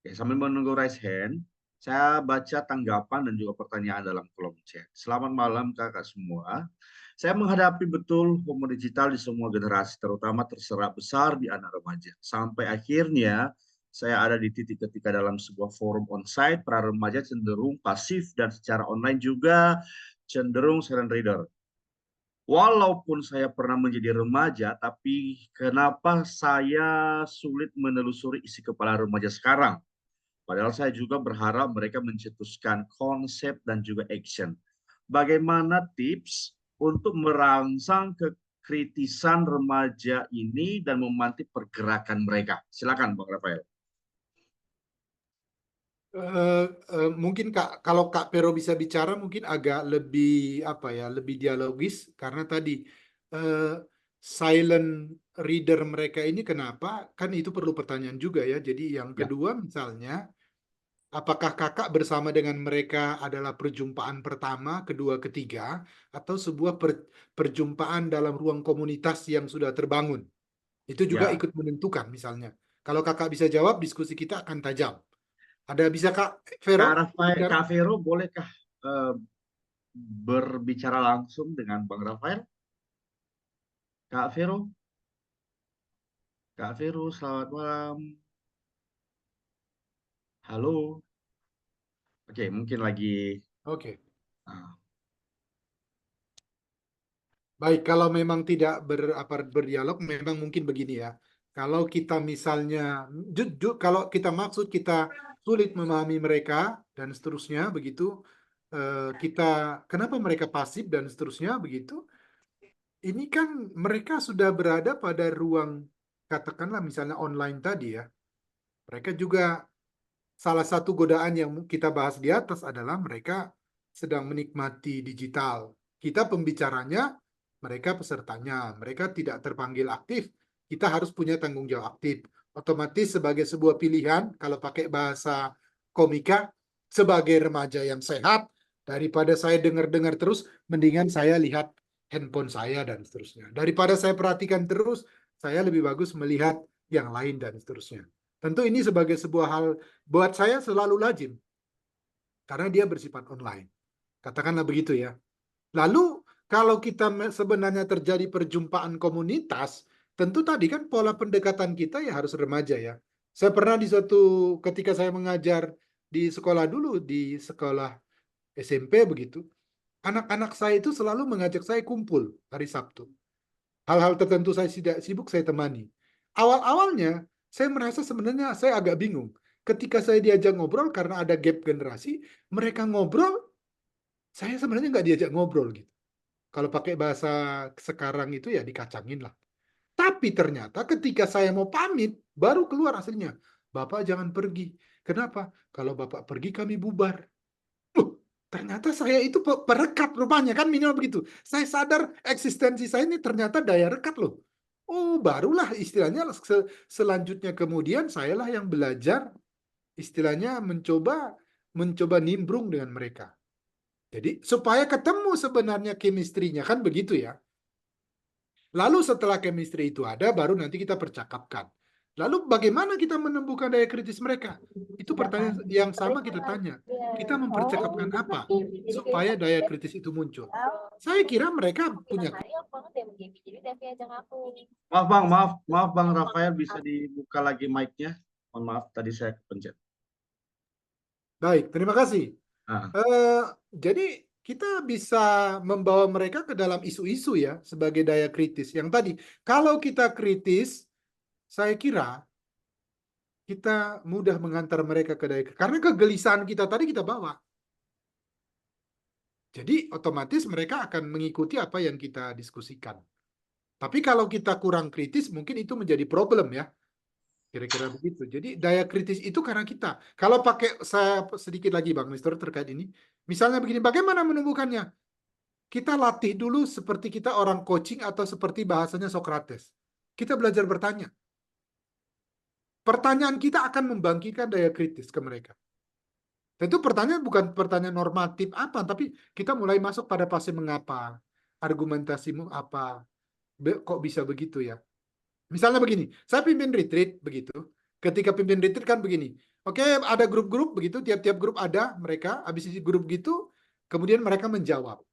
Oke, sambil menunggu raise hand, saya baca tanggapan dan juga pertanyaan dalam kolom chat. Selamat malam kakak semua. Saya menghadapi betul homo digital di semua generasi, terutama terserap besar di anak remaja. Sampai akhirnya saya ada di titik ketika dalam sebuah forum onsite, para remaja cenderung pasif dan secara online juga cenderung silent reader. Walaupun saya pernah menjadi remaja, tapi kenapa saya sulit menelusuri isi kepala remaja sekarang? Padahal saya juga berharap mereka mencetuskan konsep dan juga action. Bagaimana tips untuk merangsang kekritisan remaja ini dan memantik pergerakan mereka? Silakan Bang Rafael. Mungkin kalau Kak Pero bisa bicara mungkin agak lebih lebih dialogis karena tadi eh, silent reader mereka ini kenapa? Kan itu perlu pertanyaan juga ya. Jadi yang Ya. kedua misalnya, apakah kakak bersama dengan mereka adalah perjumpaan pertama, kedua, ketiga, atau sebuah perjumpaan dalam ruang komunitas yang sudah terbangun? Itu juga Ya, ikut menentukan misalnya. Kalau kakak bisa jawab, diskusi kita akan tajam. Ada bisa Kak Kak Vero Rafael, bicara? Kak Vero, bolehkah eh, berbicara langsung dengan Bang Rafael? Kak Vero, Kak Vero, selamat malam. Halo. Oke, mungkin lagi. Oke. ah, Baik, kalau memang tidak berdialog, memang mungkin begini ya. Kalau kita misalnya, kalau kita maksud kita sulit memahami mereka dan seterusnya begitu, kenapa mereka pasif dan seterusnya begitu? Ini kan mereka sudah berada pada ruang, katakanlah misalnya online tadi ya. Mereka juga salah satu godaan yang kita bahas di atas adalah mereka sedang menikmati digital. Kita pembicaranya, mereka pesertanya. Mereka tidak terpanggil aktif. Kita harus punya tanggung jawab aktif. Otomatis sebagai sebuah pilihan, kalau pakai bahasa komika, sebagai remaja yang sehat, daripada saya dengar-dengar terus, mendingan saya lihat handphone saya dan seterusnya. Daripada saya perhatikan terus, saya lebih bagus melihat yang lain dan seterusnya. Tentu ini sebagai sebuah hal buat saya selalu lazim. Karena dia bersifat online. Katakanlah begitu ya. Lalu kalau kita sebenarnya terjadi perjumpaan komunitas, tentu tadi kan pola pendekatan kita ya harus remaja ya. Saya pernah ketika saya mengajar di sekolah dulu, di sekolah SMP begitu, anak-anak saya itu selalu mengajak saya kumpul hari Sabtu. Hal-hal tertentu saya tidak sibuk, saya temani. Awal-awalnya, saya merasa sebenarnya saya agak bingung. Ketika saya diajak ngobrol, karena ada gap generasi, mereka ngobrol, saya sebenarnya nggak diajak ngobrol gitu. Kalau pakai bahasa sekarang itu ya dikacangin lah. Tapi ternyata ketika saya mau pamit, baru keluar hasilnya. Bapak jangan pergi. Kenapa? Kalau Bapak pergi kami bubar. Ternyata saya itu perekat rupanya, kan minimal begitu. Saya sadar eksistensi saya ini ternyata daya rekat loh. Oh, barulah istilahnya selanjutnya kemudian sayalah yang belajar istilahnya mencoba nimbrung dengan mereka. Jadi supaya ketemu sebenarnya chemistry-nya kan begitu ya. Lalu setelah chemistry itu ada, baru nanti kita percakapkan. Lalu bagaimana kita menemukan daya kritis mereka? Itu pertanyaan yang sama kita tanya. Kita mempercakapkan apa supaya daya kritis itu muncul? Saya kira mereka punya. Maaf Bang Rafael, bisa dibuka lagi mic-nya? Mohon maaf, tadi saya kepencet. Baik, terima kasih. Ah. Jadi kita bisa membawa mereka ke dalam isu-isu ya sebagai daya kritis. Yang tadi, kalau kita kritis, saya kira kita mudah mengantar mereka ke daya kritis. Karena kegelisahan kita tadi kita bawa. Jadi otomatis mereka akan mengikuti apa yang kita diskusikan. Tapi kalau kita kurang kritis, mungkin itu menjadi problem ya. Kira-kira begitu. Jadi daya kritis itu karena kita. Kalau pakai saya sedikit lagi Bang Mister terkait ini. Misalnya begini, bagaimana menumbuhkannya? Kita latih dulu seperti kita orang coaching atau seperti bahasanya Socrates. Kita belajar bertanya. Pertanyaan kita akan membangkitkan daya kritis ke mereka. Tentu pertanyaan bukan pertanyaan normatif apa, tapi kita mulai masuk pada fase mengapa, argumentasimu apa, kok bisa begitu ya. Misalnya begini, saya pimpin retreat begitu. Ketika pimpin retreat kan begini, oke ada grup-grup begitu, tiap-tiap grup ada mereka, habis isi grup gitu, kemudian mereka menjawab.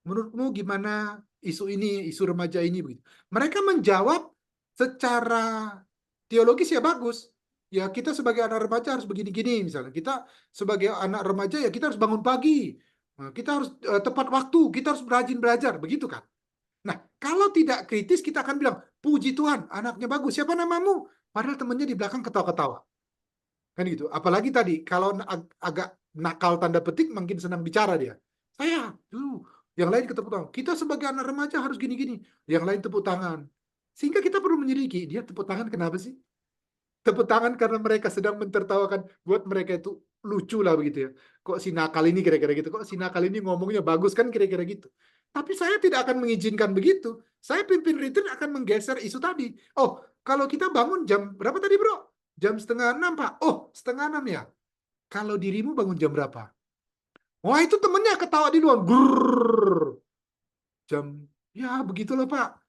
Menurutmu gimana isu ini, isu remaja ini begitu. Mereka menjawab secara teologis ya bagus. Ya kita sebagai anak remaja harus begini-gini misalnya. Kita sebagai anak remaja ya kita harus bangun pagi. Kita harus tepat waktu, kita harus rajin belajar, begitu kan. Nah, kalau tidak kritis kita akan bilang, puji Tuhan, anaknya bagus. Siapa namamu? Padahal temannya di belakang ketawa-ketawa. Kan gitu. Apalagi tadi, kalau agak nakal tanda petik, makin senang bicara dia. Saya, yang lain tepuk tangan. Kita sebagai anak remaja harus gini-gini. Yang lain tepuk tangan. Sehingga kita perlu menyelidiki, dia tepuk tangan kenapa sih? Tepuk tangan karena mereka sedang mentertawakan, buat mereka itu lucu lah begitu ya. Kok si nakal ini kira-kira gitu, kok si nakal ini ngomongnya bagus kan kira-kira gitu. Tapi saya tidak akan mengizinkan begitu. Saya pimpin retreat akan menggeser isu tadi. Oh, kalau kita bangun jam berapa tadi bro? Jam 5:30 Pak. Oh, 5:30 ya. Kalau dirimu bangun jam berapa? Wah itu temennya ketawa di luar. Grrrr. Ya begitulah Pak.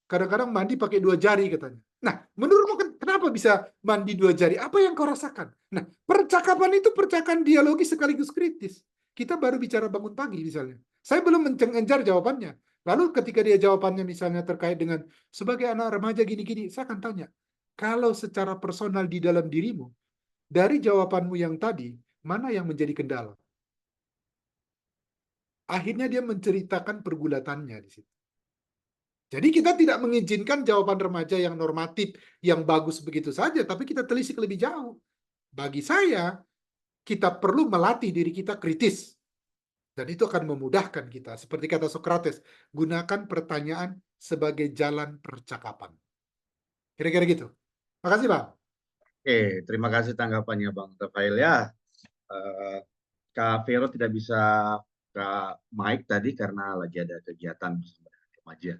Kadang-kadang mandi pakai 2 jari katanya. Nah, menurutmu kenapa bisa mandi 2 jari? Apa yang kau rasakan? Nah, percakapan itu percakapan dialogis sekaligus kritis. Kita baru bicara bangun pagi misalnya. Saya belum mengejar jawabannya. Lalu ketika dia jawabannya misalnya terkait dengan sebagai anak remaja gini-gini, saya akan tanya, kalau secara personal di dalam dirimu, dari jawabanmu yang tadi, mana yang menjadi kendala? Akhirnya dia menceritakan pergulatannya di situ. Jadi kita tidak mengizinkan jawaban remaja yang normatif, yang bagus begitu saja, tapi kita telisik lebih jauh. Bagi saya, kita perlu melatih diri kita kritis. Dan itu akan memudahkan kita. Seperti kata Socrates, gunakan pertanyaan sebagai jalan percakapan. Kira-kira gitu. Makasih, Bang. Oke, terima kasih tanggapannya Bang Rafael ya. Eh, Kak Vero tidak bisa ke mic tadi karena lagi ada kegiatan bersama dengan remaja.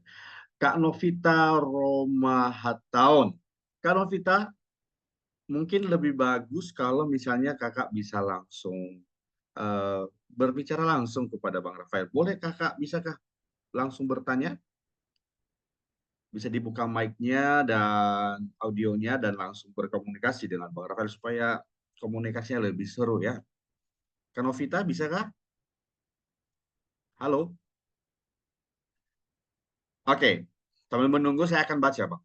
Kak Novita Romahataun. Kak Novita, mungkin lebih bagus kalau misalnya kakak bisa langsung eh, berbicara langsung kepada Bang Rafael. Boleh kakak, bisakah langsung bertanya? Bisa dibuka mic-nya dan audionya dan langsung berkomunikasi dengan Bang Rafael supaya komunikasinya lebih seru ya. Kak Novita, bisakah? Halo? Oke, sambil menunggu saya akan baca, Bang.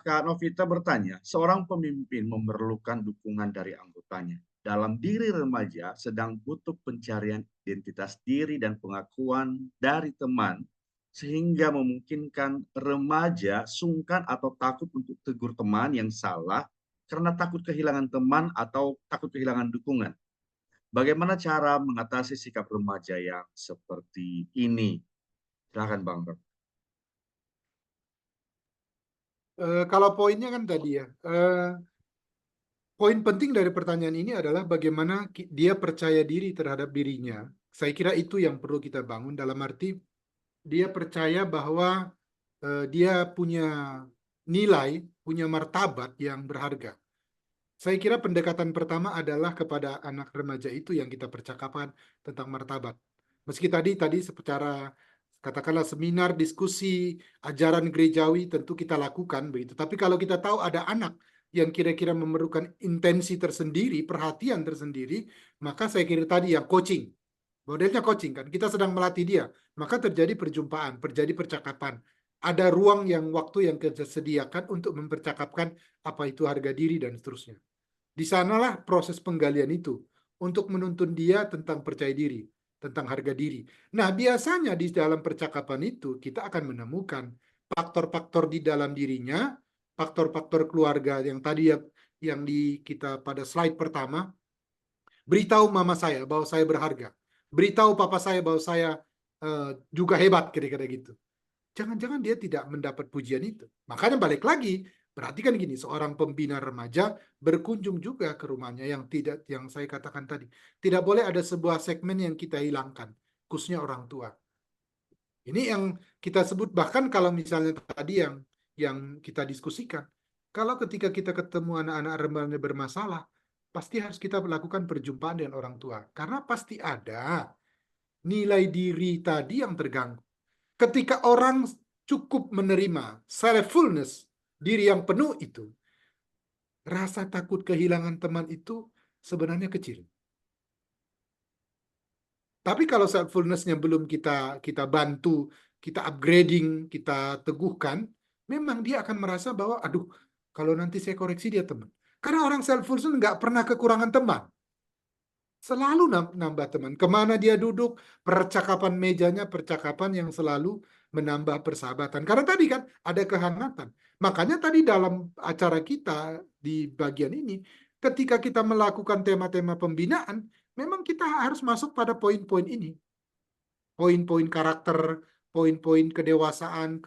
Kak Novita bertanya, seorang pemimpin memerlukan dukungan dari anggotanya. Dalam diri remaja sedang butuh pencarian identitas diri dan pengakuan dari teman, sehingga memungkinkan remaja sungkan atau takut untuk tegur teman yang salah karena takut kehilangan teman atau takut kehilangan dukungan. Bagaimana cara mengatasi sikap remaja yang seperti ini? Silakan Bang. Kalau poinnya kan tadi ya, poin penting dari pertanyaan ini adalah bagaimana dia percaya diri terhadap dirinya. Saya kira itu yang perlu kita bangun dalam arti dia percaya bahwa dia punya nilai, punya martabat yang berharga. Saya kira pendekatan pertama adalah kepada anak remaja itu yang kita percakapan tentang martabat. Meski tadi secara katakanlah seminar, diskusi, ajaran gerejawi tentu kita lakukan begitu. Tapi kalau kita tahu ada anak yang kira-kira memerlukan intensi tersendiri, perhatian tersendiri, maka saya kira tadi yang coaching. Modelnya coaching kan, kita sedang melatih dia, maka terjadi perjumpaan, terjadi percakapan. Ada ruang yang waktu yang kita sediakan untuk mempercakapkan apa itu harga diri dan seterusnya. Di sanalah proses penggalian itu untuk menuntun dia tentang percaya diri, tentang harga diri. Nah, biasanya di dalam percakapan itu kita akan menemukan faktor-faktor di dalam dirinya, faktor-faktor keluarga yang tadi yang di kita pada slide pertama. Beritahu mama saya bahwa saya berharga. Beritahu papa saya bahwa saya juga hebat, kira-kira gitu. Jangan-jangan dia tidak mendapat pujian itu. Makanya balik lagi, berarti kan gini, seorang pembina remaja berkunjung juga ke rumahnya yang saya katakan tadi. Tidak boleh ada sebuah segmen yang kita hilangkan, khususnya orang tua. Ini yang kita sebut bahkan kalau misalnya tadi yang kita diskusikan, kalau ketika kita ketemu anak-anak remaja bermasalah, pasti harus kita melakukan perjumpaan dengan orang tua. Karena pasti ada nilai diri tadi yang terganggu. Ketika orang cukup menerima self-fullness, diri yang penuh itu, rasa takut kehilangan teman itu sebenarnya kecil. Tapi kalau self-fullness-nya belum kita bantu, kita upgrading, kita teguhkan, memang dia akan merasa bahwa, aduh, kalau nanti saya koreksi dia teman. Karena orang self-fullness nggak pernah kekurangan teman. Selalu nambah teman. Kemana dia duduk, percakapan mejanya, percakapan yang selalu menambah persahabatan. Karena tadi kan ada kehangatan. Makanya tadi dalam acara kita di bagian ini, ketika kita melakukan tema-tema pembinaan, memang kita harus masuk pada poin-poin ini. Poin-poin karakter, poin-poin kedewasaan,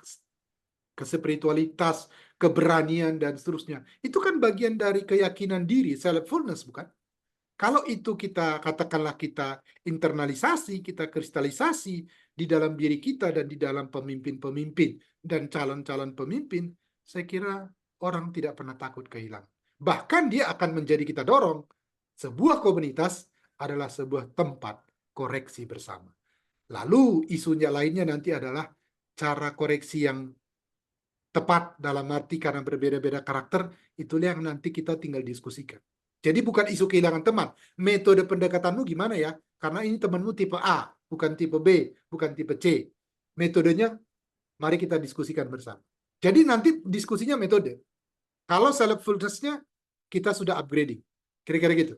kespiritualitas, keberanian, dan seterusnya. Itu kan bagian dari keyakinan diri, self-fullness, bukan? Kalau itu kita katakanlah kita internalisasi, kita kristalisasi di dalam diri kita dan di dalam pemimpin-pemimpin dan calon-calon pemimpin, saya kira orang tidak pernah takut kehilangan. Bahkan dia akan menjadi kita dorong. Sebuah komunitas adalah sebuah tempat koreksi bersama. Lalu isunya lainnya nanti adalah cara koreksi yang tepat dalam arti karena berbeda-beda karakter, itulah yang nanti kita tinggal diskusikan. Jadi bukan isu kehilangan teman. Metode pendekatanmu gimana ya? Karena ini temanmu tipe A, bukan tipe B, bukan tipe C. Metodenya mari kita diskusikan bersama. Jadi nanti diskusinya metode. Kalau self-fullness-nya kita sudah upgrading. Kira-kira gitu.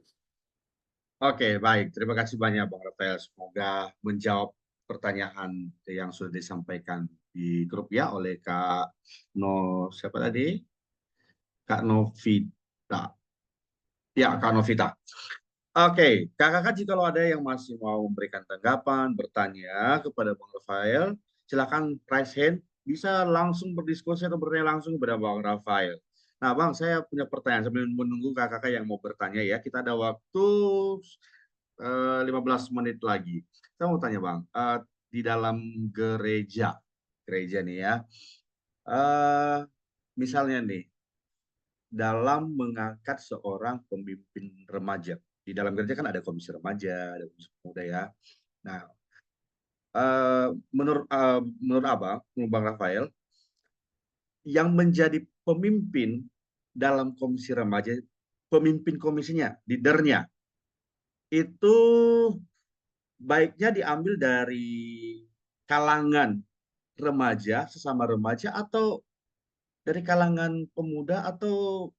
Oke, baik. Terima kasih banyak Bang Rafael. Semoga menjawab pertanyaan yang sudah disampaikan di grup ya oleh Kak siapa tadi? Kak Novita. Ya, Kak Novita. Oke, kakak jika kalau ada yang masih mau memberikan tanggapan, bertanya kepada Bang Rafael, silakan raise hand, bisa langsung berdiskusi atau bertanya langsung kepada Bang Rafael. Nah, Bang, saya punya pertanyaan sambil menunggu kakak yang mau bertanya ya. Kita ada waktu 15 menit lagi. Saya mau tanya, Bang, di dalam gereja nih ya, misalnya nih, dalam mengangkat seorang pemimpin remaja. Di dalam gereja kan ada komisi remaja, ada komisi pemuda ya. Nah, menurut Abang, menurut Bang Rafael, yang menjadi pemimpin dalam komisi remaja, pemimpin komisinya, leadernya, itu baiknya diambil dari kalangan remaja, sesama remaja, atau dari kalangan pemuda, atau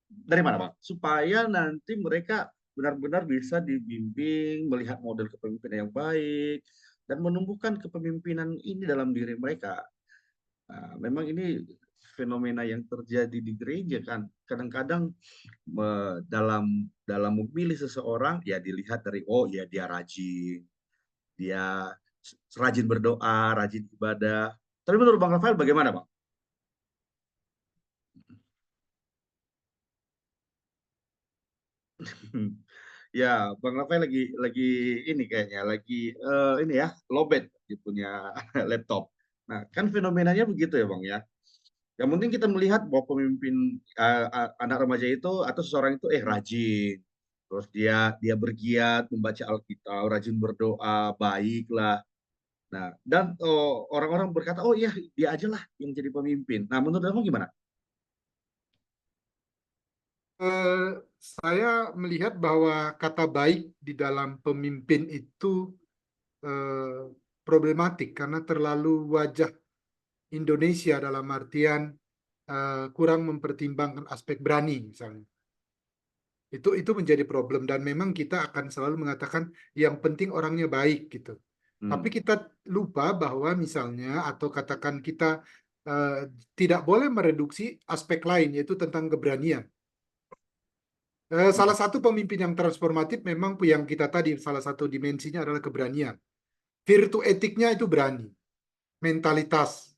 dari mana, Bang? Supaya nanti mereka benar-benar bisa dibimbing, melihat model kepemimpinan yang baik, dan menumbuhkan kepemimpinan ini dalam diri mereka. Nah, memang ini fenomena yang terjadi di gereja kan. Kadang-kadang dalam memilih seseorang, ya dilihat dari, oh ya dia rajin, dia rajin berdoa, rajin ibadah. Tapi menurut Bang Rafael bagaimana, Bang? Ya, Bang Rafael lagi ini kayaknya ini ya, lowbat punya laptop. Nah, kan fenomenanya begitu ya, Bang ya. Yang penting kita melihat bahwa pemimpin anak remaja itu atau seseorang itu rajin. Terus dia bergiat membaca Alkitab, rajin berdoa, baiklah. Nah, dan orang-orang berkata, "Oh iya, dia aja lah yang jadi pemimpin." Nah, menurut kamu gimana? Saya melihat bahwa kata baik di dalam pemimpin itu problematik karena terlalu wajah Indonesia dalam artian kurang mempertimbangkan aspek berani misalnya. Itu menjadi problem dan memang kita akan selalu mengatakan yang penting orangnya baik gitu. Tapi kita lupa bahwa misalnya atau katakan kita tidak boleh mereduksi aspek lain yaitu tentang keberanian. Salah satu pemimpin yang transformatif memang yang kita tadi salah satu dimensinya adalah keberanian. Virtu etiknya itu berani, mentalitas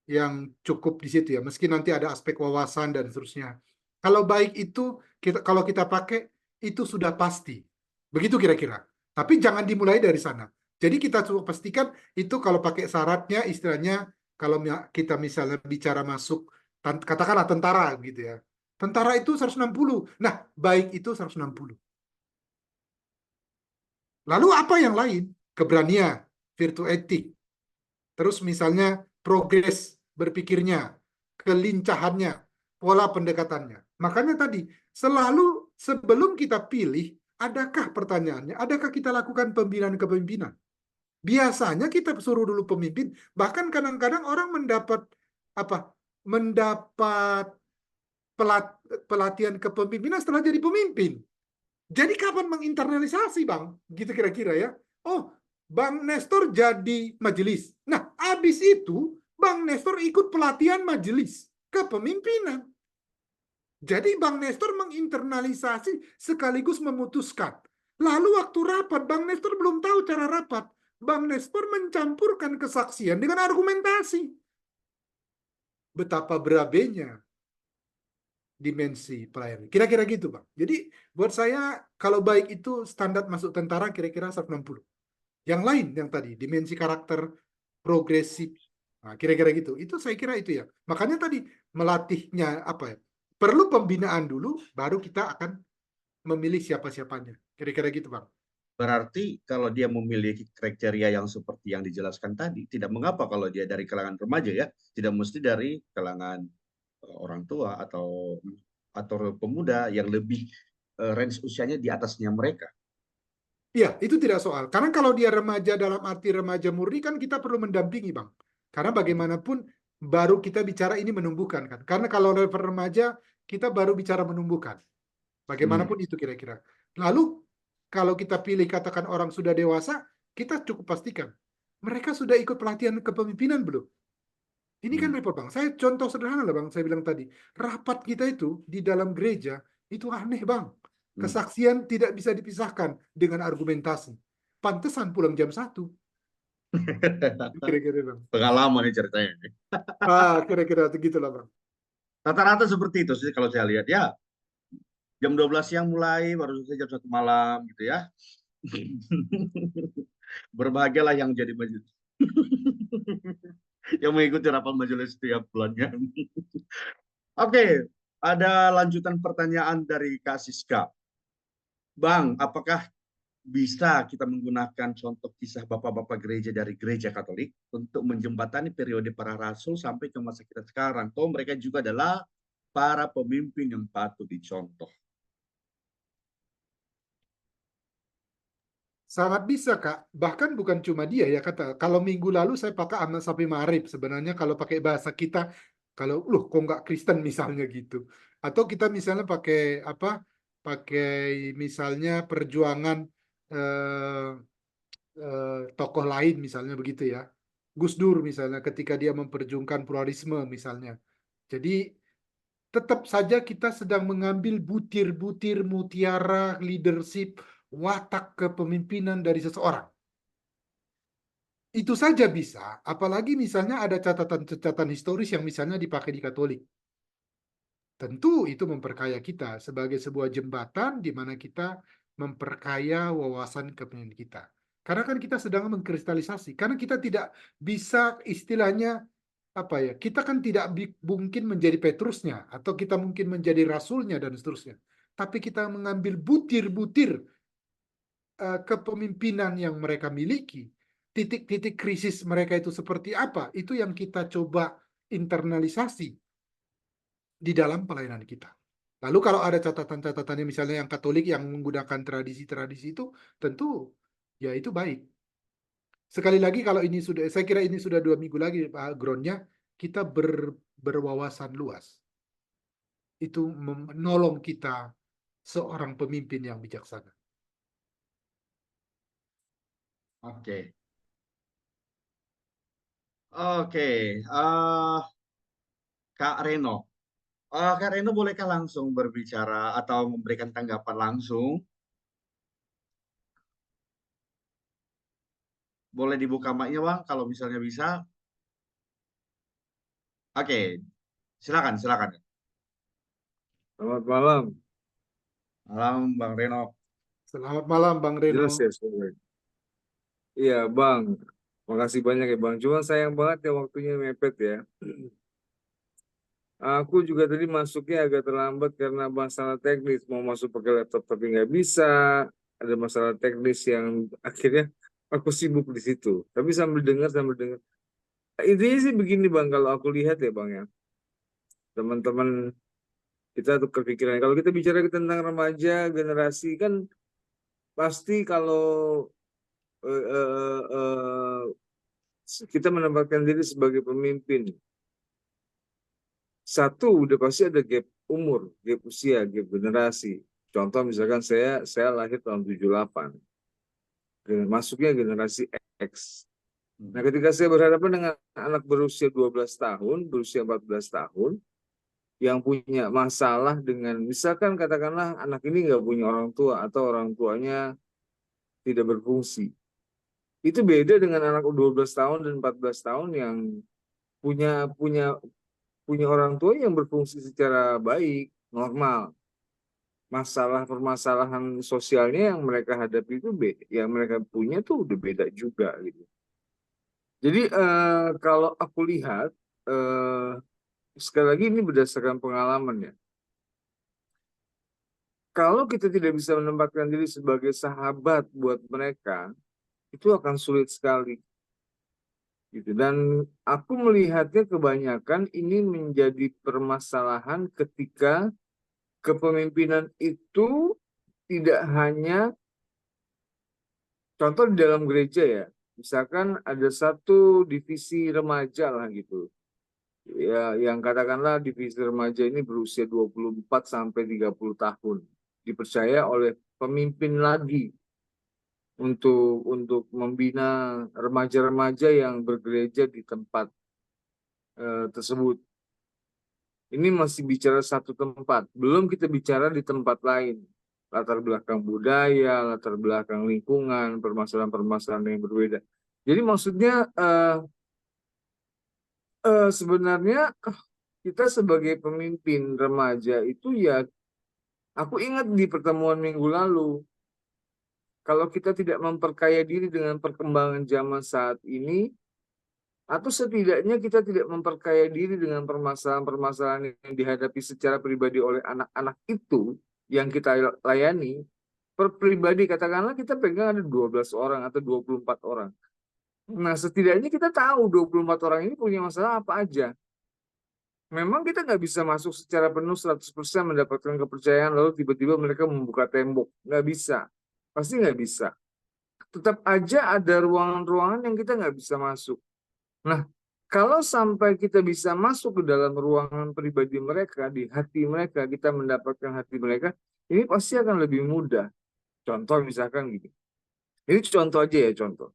yang cukup di situ ya. Meski nanti ada aspek wawasan dan seterusnya. Kalau baik itu kalau kita pakai itu sudah pasti. Begitu kira-kira. Tapi jangan dimulai dari sana. Jadi kita coba pastikan itu kalau pakai syaratnya istilahnya kalau kita misalnya bicara masuk katakanlah tentara gitu ya. Tentara itu 160. Nah, baik itu 160. Lalu apa yang lain? Keberanian, virtu etik. Terus misalnya progres berpikirnya, kelincahannya, pola pendekatannya. Makanya tadi, selalu sebelum kita pilih, adakah pertanyaannya, adakah kita lakukan pembinaan kepemimpinan? Biasanya kita suruh dulu pemimpin, bahkan kadang-kadang orang mendapat pelatihan kepemimpinan setelah jadi pemimpin. Jadi kapan menginternalisasi, Bang? Gitu kira-kira ya. Oh, Bang Nestor jadi majelis. Nah, habis itu Bang Nestor ikut pelatihan majelis kepemimpinan. Jadi Bang Nestor menginternalisasi sekaligus memutuskan. Lalu waktu rapat, Bang Nestor belum tahu cara rapat. Bang Nestor mencampurkan kesaksian dengan argumentasi. Betapa berabenya dimensi pelayanan. Kira-kira gitu, Bang. Jadi buat saya kalau baik itu standar masuk tentara kira-kira 160. Yang lain yang tadi dimensi karakter progresif. Nah, kira-kira gitu. Itu saya kira itu ya. Makanya tadi melatihnya apa ya? Perlu pembinaan dulu baru kita akan memilih siapa-siapanya. Kira-kira gitu, Bang. Berarti kalau dia memiliki kriteria yang seperti yang dijelaskan tadi, tidak mengapa kalau dia dari kalangan remaja ya, tidak mesti dari kalangan orang tua atau pemuda yang lebih range usianya di atasnya mereka. Iya, itu tidak soal. Karena kalau dia remaja dalam arti remaja murni kan kita perlu mendampingi, Bang. Karena bagaimanapun baru kita bicara ini menumbuhkan kan. Karena kalau level remaja kita baru bicara menumbuhkan. Bagaimanapun itu kira-kira. Lalu kalau kita pilih katakan orang sudah dewasa, kita cukup pastikan mereka sudah ikut pelatihan kepemimpinan belum? Ini kan repot Bang. Saya contoh sederhana lah Bang, saya bilang tadi. Rapat kita itu di dalam gereja, itu aneh Bang. Kesaksian tidak bisa dipisahkan dengan argumentasi. Pantesan pulang jam 1. Kira-kira Bang. Pengalaman nih ceritanya. Kira-kira begitulah Bang. Rata-rata seperti itu sih kalau saya lihat ya. Jam 12 siang mulai, baru selesai jam 1 malam gitu ya. Berbahagialah yang jadi majelis. Yang mengikuti rapat majelis setiap bulannya. Oke, ada lanjutan pertanyaan dari Kak Siska. Bang, apakah bisa kita menggunakan contoh kisah bapak-bapak gereja dari gereja Katolik untuk menjembatani periode para rasul sampai ke masa kita sekarang? Toh mereka juga adalah para pemimpin yang patut dicontoh. Sangat bisa Kak. Bahkan bukan cuma dia ya kata. Kalau minggu lalu saya pakai amal sapi marib. Sebenarnya kalau pakai bahasa kita, kalau loh kok nggak Kristen misalnya gitu. Atau kita misalnya pakai apa? Pakai misalnya perjuangan tokoh lain misalnya begitu ya. Gus Dur misalnya ketika dia memperjuangkan pluralisme misalnya. Jadi tetap saja kita sedang mengambil butir-butir mutiara leadership, watak kepemimpinan dari seseorang. Itu saja bisa, apalagi misalnya ada catatan-catatan historis yang misalnya dipakai di Katolik. Tentu itu memperkaya kita sebagai sebuah jembatan di mana kita memperkaya wawasan kepemimpinan kita. Karena kan kita sedang mengkristalisasi, karena kita tidak bisa istilahnya apa ya, kita kan tidak mungkin menjadi Petrusnya atau kita mungkin menjadi rasulnya dan seterusnya. Tapi kita mengambil butir-butir kepemimpinan yang mereka miliki, titik-titik krisis mereka itu seperti apa, itu yang kita coba internalisasi di dalam pelayanan kita. Lalu kalau ada catatan-catatannya misalnya yang Katolik yang menggunakan tradisi-tradisi itu, tentu ya itu baik. Sekali lagi kalau ini sudah, saya kira ini sudah 2 minggu lagi groundnya, kita berwawasan luas. Itu menolong kita seorang pemimpin yang bijaksana. Oke. Oke. Kak Reno. Kak Reno bolehkah langsung berbicara atau memberikan tanggapan langsung? Boleh dibuka mic-nya Bang kalau misalnya bisa. Oke. Silakan. Selamat malam. Malam Bang Reno. Selamat malam Bang Reno. Jelas ya, Sobat? Iya, Bang. Makasih banyak ya, Bang. Cuma sayang banget ya waktunya mepet ya. Aku juga tadi masuknya agak terlambat karena masalah teknis. Mau masuk pakai laptop tapi nggak bisa. Ada masalah teknis yang akhirnya aku sibuk di situ. Tapi sambil dengar. Intinya sih begini, Bang. Kalau aku lihat ya, Bang ya. Teman-teman kita tuh kepikiran. Kalau kita bicara tentang remaja, generasi kan pasti kalau kita menempatkan diri sebagai pemimpin. Satu, udah pasti ada gap umur, gap usia, gap generasi. Contoh misalkan saya lahir tahun 78. Masuknya generasi X. Nah, ketika saya berhadapan dengan anak berusia 12 tahun, berusia 14 tahun, yang punya masalah dengan, misalkan katakanlah anak ini nggak punya orang tua atau orang tuanya tidak berfungsi. Itu beda dengan anak 12 tahun dan 14 tahun yang punya orang tua yang berfungsi secara baik, normal. Permasalahan sosialnya yang mereka hadapi itu yang mereka punya tuh udah beda juga gitu. Jadi kalau aku lihat sekali lagi ini berdasarkan pengalaman ya. Kalau kita tidak bisa menempatkan diri sebagai sahabat buat mereka, itu akan sulit sekali. Gitu. Dan aku melihatnya kebanyakan ini menjadi permasalahan ketika kepemimpinan itu tidak hanya contoh di dalam gereja ya, misalkan ada satu divisi remaja lah gitu. Ya, yang katakanlah divisi remaja ini berusia 24 sampai 30 tahun. Dipercaya oleh pemimpin lagi. untuk membina remaja-remaja yang bergereja di tempat tersebut. Ini masih bicara satu tempat, belum kita bicara di tempat lain. Latar belakang budaya, latar belakang lingkungan, permasalahan-permasalahan yang berbeda. Jadi maksudnya sebenarnya kita sebagai pemimpin remaja itu ya, aku ingat di pertemuan minggu lalu, kalau kita tidak memperkaya diri dengan perkembangan zaman saat ini, atau setidaknya kita tidak memperkaya diri dengan permasalahan-permasalahan yang dihadapi secara pribadi oleh anak-anak itu yang kita layani, per pribadi katakanlah kita pegang ada 12 orang atau 24 orang. Nah, setidaknya kita tahu 24 orang ini punya masalah apa aja. Memang kita nggak bisa masuk secara penuh 100% mendapatkan kepercayaan lalu tiba-tiba mereka membuka tembok. Nggak bisa. Pasti nggak bisa. Tetap aja ada ruangan-ruangan yang kita nggak bisa masuk. Nah, kalau sampai kita bisa masuk ke dalam ruangan pribadi mereka, di hati mereka, kita mendapatkan hati mereka, ini pasti akan lebih mudah. Contoh misalkan gini. Ini contoh aja ya, contoh.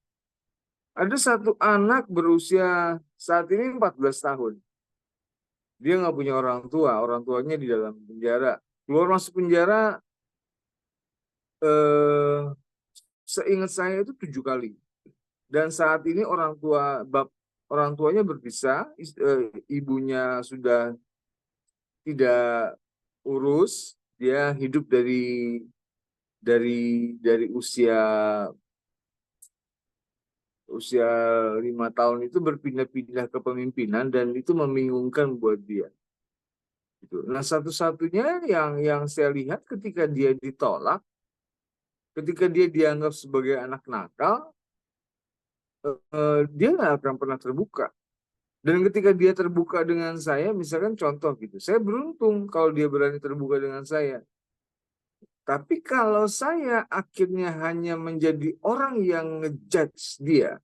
Ada satu anak berusia saat ini 14 tahun. Dia nggak punya orang tuanya di dalam penjara. Keluar masuk penjara, seingat saya itu 7 kali. Dan saat ini orang tuanya berpisah, ibunya sudah tidak urus, dia hidup dari usia 5 tahun itu berpindah-pindah kepemimpinan dan itu membingungkan buat dia. Gitu. Nah, satu-satunya yang saya lihat ketika dia ditolak, ketika dia dianggap sebagai anak nakal, dia nggak akan pernah terbuka. Dan ketika dia terbuka dengan saya, misalkan contoh gitu, saya beruntung kalau dia berani terbuka dengan saya. Tapi kalau saya akhirnya hanya menjadi orang yang ngejudge dia,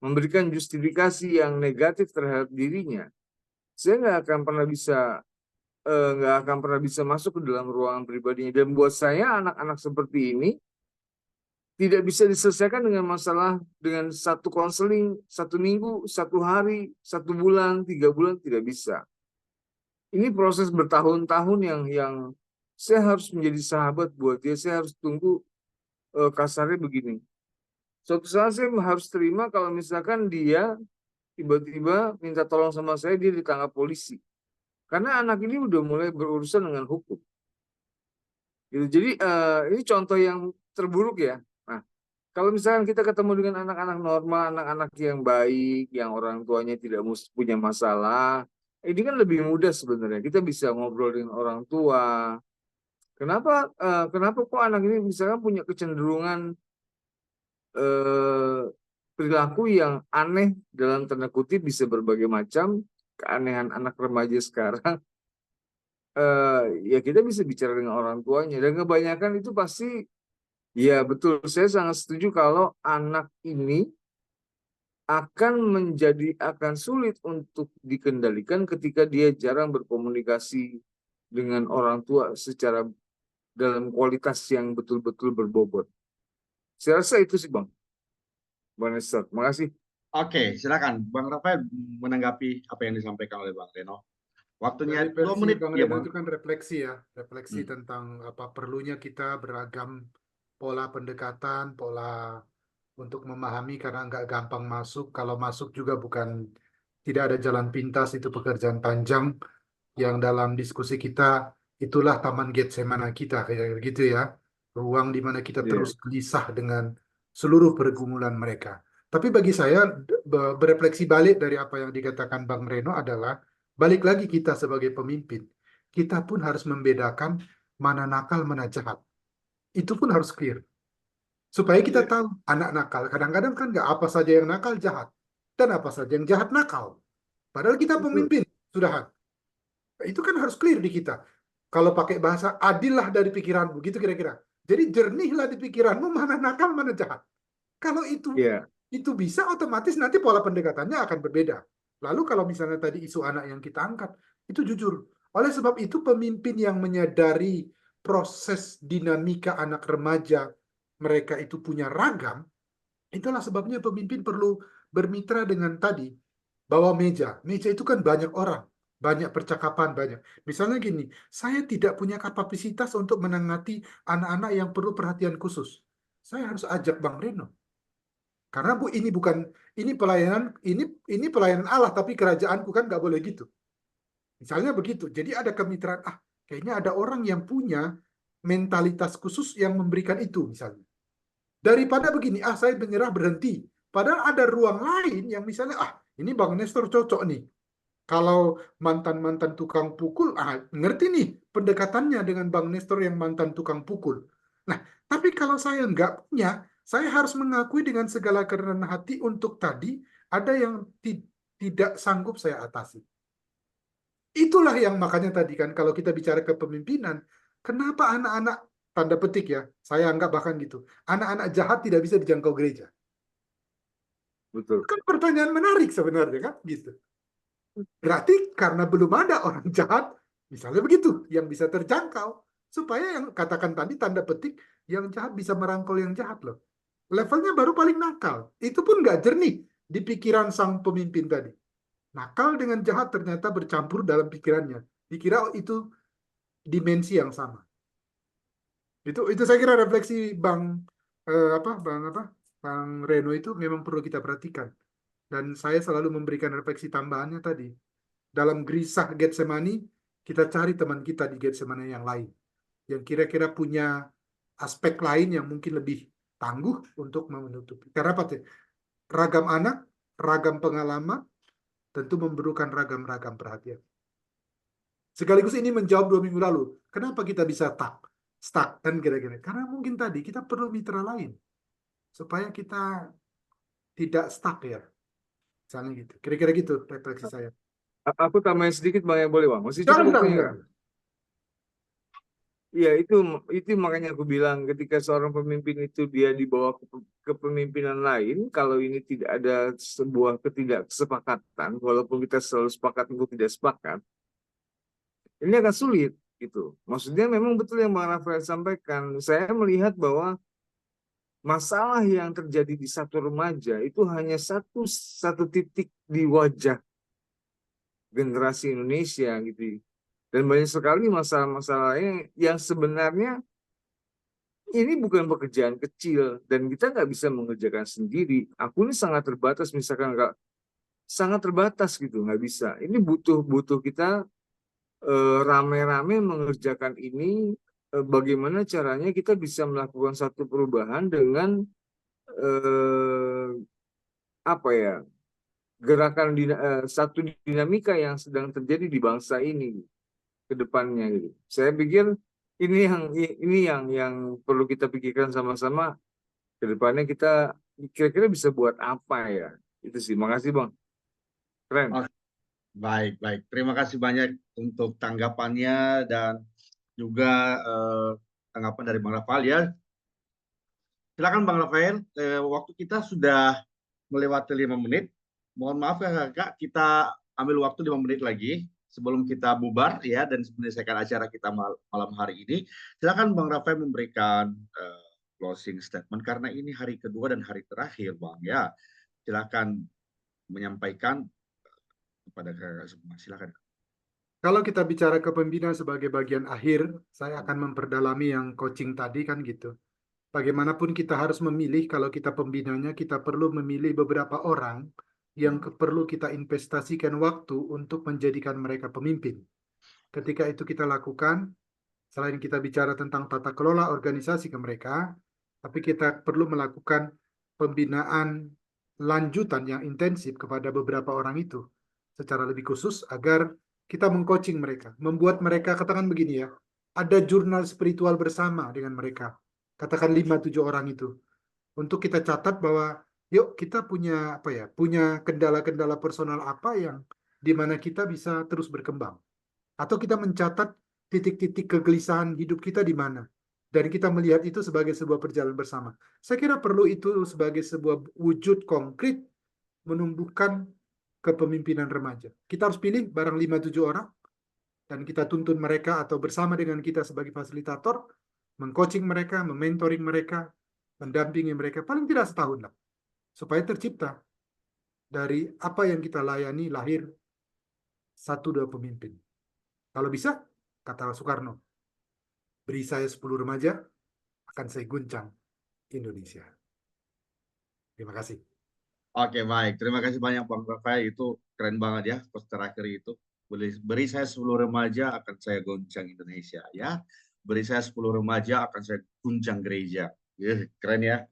memberikan justifikasi yang negatif terhadap dirinya, saya nggak akan pernah bisa masuk ke dalam ruangan pribadinya. Dan buat saya anak-anak seperti ini tidak bisa diselesaikan dengan masalah dengan satu konseling, 1 minggu, 1 hari, 1 bulan, 3 bulan, tidak bisa. Ini proses bertahun-tahun yang saya harus menjadi sahabat buat dia. Saya harus tunggu, kasarnya begini. Suatu saat saya harus terima kalau misalkan dia tiba-tiba minta tolong sama saya, dia ditangkap polisi. Karena anak ini udah mulai berurusan dengan hukum. Gitu. Jadi ini contoh yang terburuk ya. Nah, kalau misalkan kita ketemu dengan anak-anak normal, anak-anak yang baik, yang orang tuanya tidak punya masalah, ini kan lebih mudah sebenarnya. Kita bisa ngobrol dengan orang tua. Kenapa kok anak ini misalkan punya kecenderungan perilaku yang aneh dalam tanda kutip, bisa berbagai macam keanehan anak remaja sekarang. Ya kita bisa bicara dengan orang tuanya dan kebanyakan itu pasti ya betul, saya sangat setuju kalau anak ini akan sulit untuk dikendalikan ketika dia jarang berkomunikasi dengan orang tua secara dalam kualitas yang betul-betul berbobot. Saya rasa itu sih Bang Nestor. Makasih. Oke, silakan Bang Rafael menanggapi apa yang disampaikan oleh Bang Reno. Waktunya Dari 2 versi menit. Bang Ya, Reno Bang. itu kan refleksi ya, refleksi tentang apa perlunya kita beragam pola pendekatan, pola untuk memahami karena nggak gampang masuk. Kalau masuk juga tidak ada jalan pintas, itu pekerjaan panjang yang dalam diskusi kita itulah taman Getsemani kita kayak gitu ya. Ruang di mana kita Iya. terus gelisah dengan seluruh pergumulan mereka. Tapi bagi saya berefleksi balik dari apa yang dikatakan Bang Reno adalah balik lagi kita sebagai pemimpin, kita pun harus membedakan mana nakal, mana jahat. Itu pun harus clear. Supaya kita Iya. tahu anak nakal. Kadang-kadang kan nggak apa saja yang nakal jahat. Dan apa saja yang jahat nakal. Padahal kita Betul. pemimpin, sudahan. Itu kan harus clear di kita. Kalau pakai bahasa adillah dari pikiranmu, gitu kira-kira. Jadi jernihlah di pikiranmu mana nakal, mana jahat. Kalau Iya. itu bisa, otomatis nanti pola pendekatannya akan berbeda. Lalu kalau misalnya tadi isu anak yang kita angkat, itu jujur. Oleh sebab itu pemimpin yang menyadari proses dinamika anak remaja mereka itu punya ragam, itulah sebabnya pemimpin perlu bermitra dengan tadi, bawa meja. Meja itu kan banyak orang, banyak percakapan, banyak. Misalnya gini, saya tidak punya kapasitas untuk menangani anak-anak yang perlu perhatian khusus. Saya harus ajak Bang Reno. Karena ini bukan, ini pelayanan Allah, tapi kerajaanku kan nggak boleh gitu. Misalnya begitu. Jadi ada kemitraan, kayaknya ada orang yang punya mentalitas khusus yang memberikan itu misalnya. Daripada begini, saya menyerah berhenti. Padahal ada ruang lain yang misalnya, ini Bang Nestor cocok nih. Kalau mantan-mantan tukang pukul, ngerti nih pendekatannya dengan Bang Nestor yang mantan tukang pukul. Nah, tapi kalau saya nggak punya, saya harus mengakui dengan segala kerendahan hati untuk tadi, ada yang tidak sanggup saya atasi. Itulah yang makanya tadi kan, kalau kita bicara kepemimpinan, kenapa anak-anak, tanda petik ya, saya anggap bahkan gitu, anak-anak jahat tidak bisa dijangkau gereja. Betul. Kan pertanyaan menarik sebenarnya kan, gitu. Berarti karena belum ada orang jahat, misalnya begitu, yang bisa terjangkau. Supaya yang katakan tadi, tanda petik, yang jahat bisa merangkul yang jahat loh. Levelnya baru paling nakal. Itu pun nggak jernih di pikiran sang pemimpin tadi. Nakal dengan jahat ternyata bercampur dalam pikirannya. Dikira itu dimensi yang sama. Itu saya kira refleksi Bang Reno itu memang perlu kita perhatikan. Dan saya selalu memberikan refleksi tambahannya tadi. Dalam gerisah Getsemani, kita cari teman kita di Getsemani yang lain. Yang kira-kira punya aspek lain yang mungkin lebih tangguh untuk menutupi. Karena apa? Ragam anak, ragam pengalaman, tentu memerlukan ragam-ragam perhatian. Sekaligus ini menjawab 2 minggu lalu. Kenapa kita bisa stuck kan kira-kira? Karena mungkin tadi kita perlu mitra lain. Supaya kita tidak stuck ya. Misalnya gitu. Kira-kira gitu refleksi saya. Aku tambahin sedikit Bang, yang boleh Bang. Masih cukup Jangan. waktunya kan? Iya, itu makanya aku bilang ketika seorang pemimpin itu dia dibawa ke kepemimpinan lain, kalau ini tidak ada sebuah ketidaksepakatan, walaupun kita selalu sepakat untuk tidak sepakat, ini akan sulit gitu. Maksudnya memang betul yang Bang Rafael sampaikan. Saya melihat bahwa masalah yang terjadi di satu remaja itu hanya satu titik di wajah generasi Indonesia gitu. Dan banyak sekali masalah-masalahnya yang sebenarnya ini bukan pekerjaan kecil dan kita nggak bisa mengerjakan sendiri. Aku ini sangat terbatas, misalkan sangat terbatas gitu, nggak bisa. Ini butuh kita rame-rame mengerjakan ini. Bagaimana caranya kita bisa melakukan satu perubahan dengan gerakan satu dinamika yang sedang terjadi di bangsa ini ke depannya gitu. Saya pikir ini yang perlu kita pikirkan sama-sama ke depannya, kita kira-kira bisa buat apa ya. Itu sih. Makasih Bang. Keren. Baik. Terima kasih banyak untuk tanggapannya dan juga tanggapan dari Bang Rafael ya. Silakan Bang Rafael, waktu kita sudah melewati 5 menit. Mohon maaf ya Kak, kita ambil waktu 5 menit lagi sebelum kita bubar ya dan menyelesaikan acara kita malam hari ini. Silakan Bang Rafael memberikan closing statement karena ini hari kedua dan hari terakhir Bang ya. Silakan menyampaikan kepada kakak semua. Silakan. Kalau kita bicara kepemimpinan sebagai bagian akhir, saya akan memperdalami yang coaching tadi kan gitu. Bagaimanapun kita harus memilih, kalau kita pembinanya, kita perlu memilih beberapa orang yang perlu kita investasikan waktu untuk menjadikan mereka pemimpin. Ketika itu kita lakukan, selain kita bicara tentang tata kelola organisasi ke mereka, tapi kita perlu melakukan pembinaan lanjutan yang intensif kepada beberapa orang itu secara lebih khusus agar kita mengcoaching mereka, membuat mereka, katakan begini ya, ada jurnal spiritual bersama dengan mereka, katakan 5-7 orang itu, untuk kita catat bahwa yuk kita punya punya kendala-kendala personal apa yang dimana kita bisa terus berkembang, atau kita mencatat titik-titik kegelisahan hidup kita di mana, dan kita melihat itu sebagai sebuah perjalanan bersama. Saya kira perlu itu sebagai sebuah wujud konkret menumbuhkan kepemimpinan remaja. Kita harus pilih barang 5-7 orang dan kita tuntun mereka atau bersama dengan kita sebagai fasilitator, mengcoaching mereka, mementoring mereka, mendampingi mereka paling tidak setahun lah, supaya tercipta dari apa yang kita layani lahir 1-2 pemimpin. Kalau bisa, kata Soekarno, beri saya 10 remaja, akan saya guncang Indonesia. Terima kasih. Oke, baik. Terima kasih banyak Bang Rafael. Itu keren banget ya, post terakhir itu. Beri saya 10 remaja, akan saya goncang Indonesia. Ya, beri saya 10 remaja, akan saya guncang gereja. Keren ya.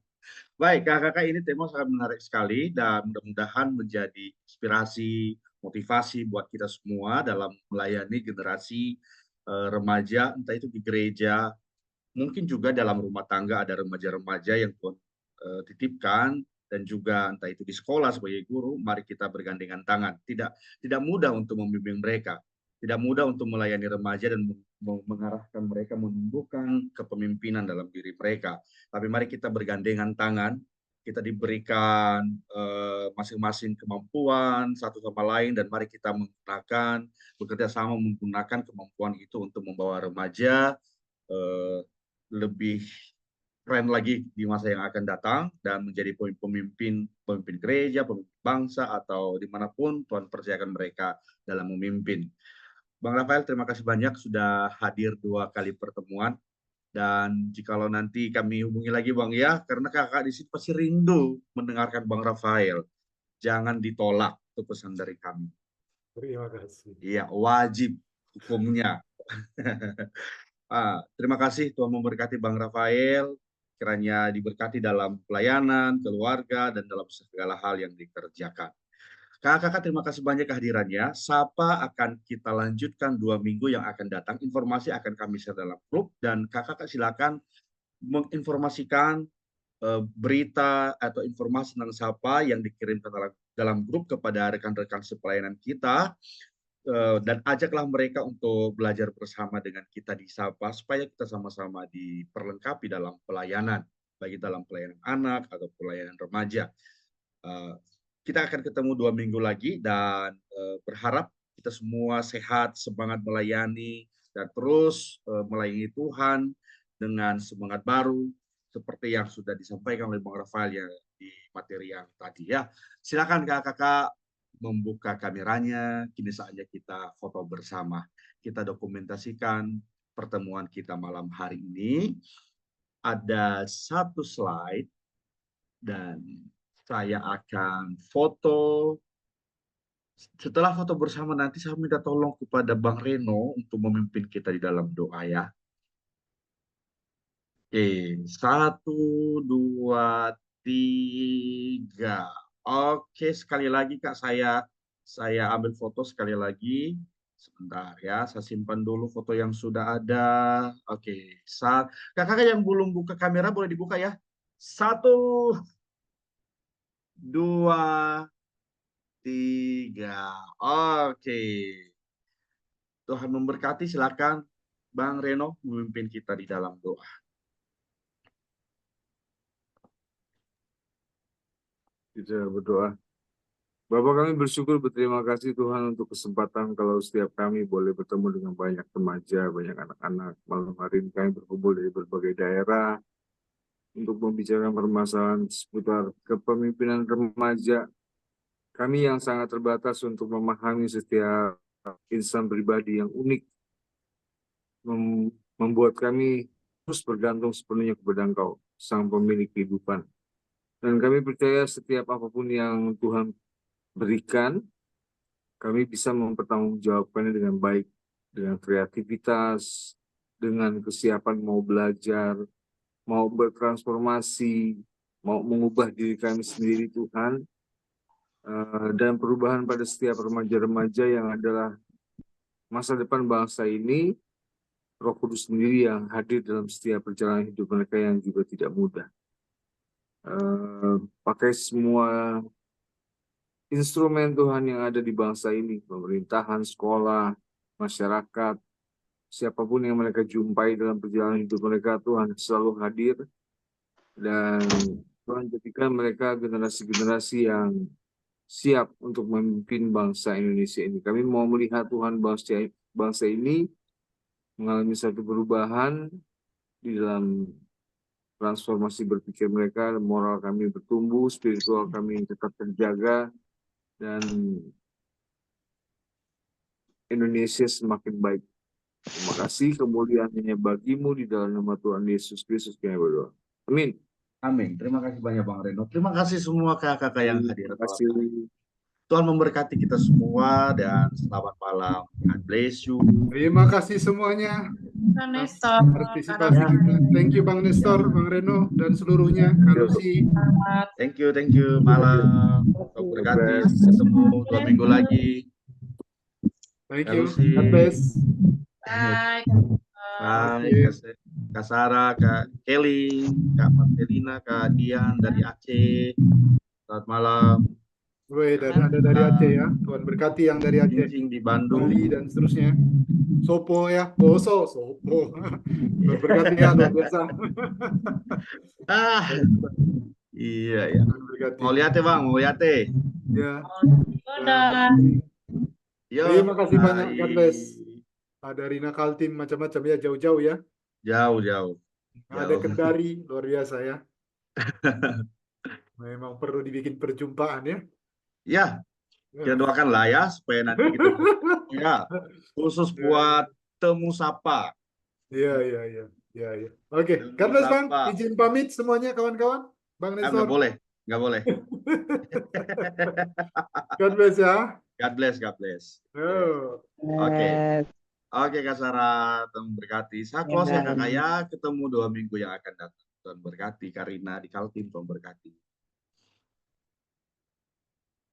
Baik, kakak-kakak, ini tema sangat menarik sekali dan mudah-mudahan menjadi inspirasi, motivasi buat kita semua dalam melayani generasi remaja, entah itu di gereja, mungkin juga dalam rumah tangga ada remaja-remaja yang Tuhan titipkan, dan juga entah itu di sekolah sebagai guru, mari kita bergandengan tangan. Tidak mudah untuk membimbing mereka, tidak mudah untuk melayani remaja dan mengarahkan mereka, menumbuhkan kepemimpinan dalam diri mereka. Tapi mari kita bergandengan tangan, kita diberikan masing-masing kemampuan satu sama lain, dan mari kita bekerja sama menggunakan kemampuan itu untuk membawa remaja lebih keren lagi di masa yang akan datang dan menjadi pemimpin gereja, pemimpin bangsa, atau dimanapun Tuhan percayakan mereka dalam memimpin. Bang Rafael, terima kasih banyak sudah hadir 2 kali pertemuan. Dan jikalau nanti kami hubungi lagi Bang ya, karena kakak di sini pasti rindu mendengarkan Bang Rafael. Jangan ditolak, itu pesan dari kami. Terima kasih. Iya, wajib hukumnya. Terima kasih, Tuhan memberkati Bang Rafael. Kiranya diberkati dalam pelayanan, keluarga, dan dalam segala hal yang dikerjakan. Kakak-kakak, terima kasih banyak kehadirannya. Sapa akan kita lanjutkan 2 minggu yang akan datang. Informasi akan kami share dalam grup, dan kakak-kakak silakan menginformasikan berita atau informasi tentang Sapa yang dikirimkan dalam grup kepada rekan-rekan sepelayanan kita. Dan ajaklah mereka untuk belajar bersama dengan kita di Sapa, supaya kita sama-sama diperlengkapi dalam pelayanan, baik dalam pelayanan anak atau pelayanan remaja. Kita akan ketemu 2 minggu lagi, dan berharap kita semua sehat, semangat melayani, dan terus melayani Tuhan dengan semangat baru, seperti yang sudah disampaikan oleh Bang Rafael ya di materi yang tadi ya. Silakan kakak-kakak membuka kameranya, kini saatnya kita foto bersama. Kita dokumentasikan pertemuan kita malam hari ini. Ada 1 slide, dan saya akan foto. Setelah foto bersama nanti saya minta tolong kepada Bang Reno untuk memimpin kita di dalam doa ya. Oke, 1, 2, 3. Oke, sekali lagi Kak, saya ambil foto sekali lagi. Sebentar ya, saya simpan dulu foto yang sudah ada. Oke, kakak yang belum buka kamera boleh dibuka ya. 1, 2, 3. Oke. Tuhan memberkati, silakan Bang Reno memimpin kita di dalam doa. Kita berdoa. Bapak, kami bersyukur, berterima kasih Tuhan untuk kesempatan kalau setiap kami boleh bertemu dengan banyak remaja, banyak anak-anak. Malam hari ini kami berkumpul dari berbagai daerah untuk membicarakan permasalahan seputar kepemimpinan remaja. Kami yang sangat terbatas untuk memahami setiap insan pribadi yang unik, membuat kami terus bergantung sepenuhnya kepada Engkau, Sang Pemilik kehidupan. Dan kami percaya setiap apapun yang Tuhan berikan, kami bisa mempertanggungjawabkannya dengan baik, dengan kreativitas, dengan kesiapan mau belajar, mau bertransformasi, mau mengubah diri kami sendiri Tuhan, dan perubahan pada setiap remaja-remaja yang adalah masa depan bangsa ini. Roh Kudus sendiri yang hadir dalam setiap perjalanan hidup mereka yang juga tidak mudah. Pakai semua instrumen Tuhan yang ada di bangsa ini, pemerintahan, sekolah, masyarakat, siapapun yang mereka jumpai dalam perjalanan hidup mereka, Tuhan selalu hadir, dan Tuhan jadikan mereka generasi-generasi yang siap untuk memimpin bangsa Indonesia ini. Kami mau melihat Tuhan bangsa ini mengalami satu perubahan di dalam transformasi berpikir mereka, moral kami bertumbuh, spiritual kami tetap terjaga, dan Indonesia semakin baik. Terima kasih, kemuliaan hanya bagimu di dalam nama Tuhan Yesus Kristus kami berdoa. Amin. Amin. Terima kasih banyak Bang Reno. Terima kasih semua kakak-kakak yang hadir. Terima kasih. Tuhan memberkati kita semua dan selamat malam. God bless you. Terima kasih semuanya Bang atas Nestor, partisipasi kita. Thank you Bang Nestor, Bang Reno, dan seluruhnya. Kalusi. Thank you. Malam. Tuhan berkati. Ketemu 2 minggu lagi. Thank you. Kalusi. God bless. bye. Bye, Kak Sarah, Kak Kelly, Kak Marcelina, Kak Dian dari Aceh. Selamat malam. Weh, ada dari Aceh ya. Tuhan berkati yang dari Aceh. Cincin di Bandung. Bali dan seterusnya. Sopo ya. Poso, Sopo. Tuhan berkati ya, luar biasa. Ah, iya. Tuhan berkati. Mau lihat ya Bang, mau lihat ya. Ya. Dadah. Yo, Terima kasih banyak, bye. God bless. Ada Rina Kaltim macam-macam ya, jauh-jauh ya. Jauh. Ada Kendari, luar biasa ya. Memang perlu dibikin perjumpaan ya. Ya, kita doakanlah ya supaya nanti kita ya khusus buat temu sapa. Iya. Oke, God bless Bang. Sapa. Izin pamit semuanya kawan-kawan. Bang Nggak Nestor. boleh. God bless ya. God bless. Oh. Oke Kak Sarah, Tuhan berkati. Saya close ya Kakak ya. Ketemu 2 minggu yang akan datang. Tuhan berkati. Karina di Kaltim, Tuhan berkati.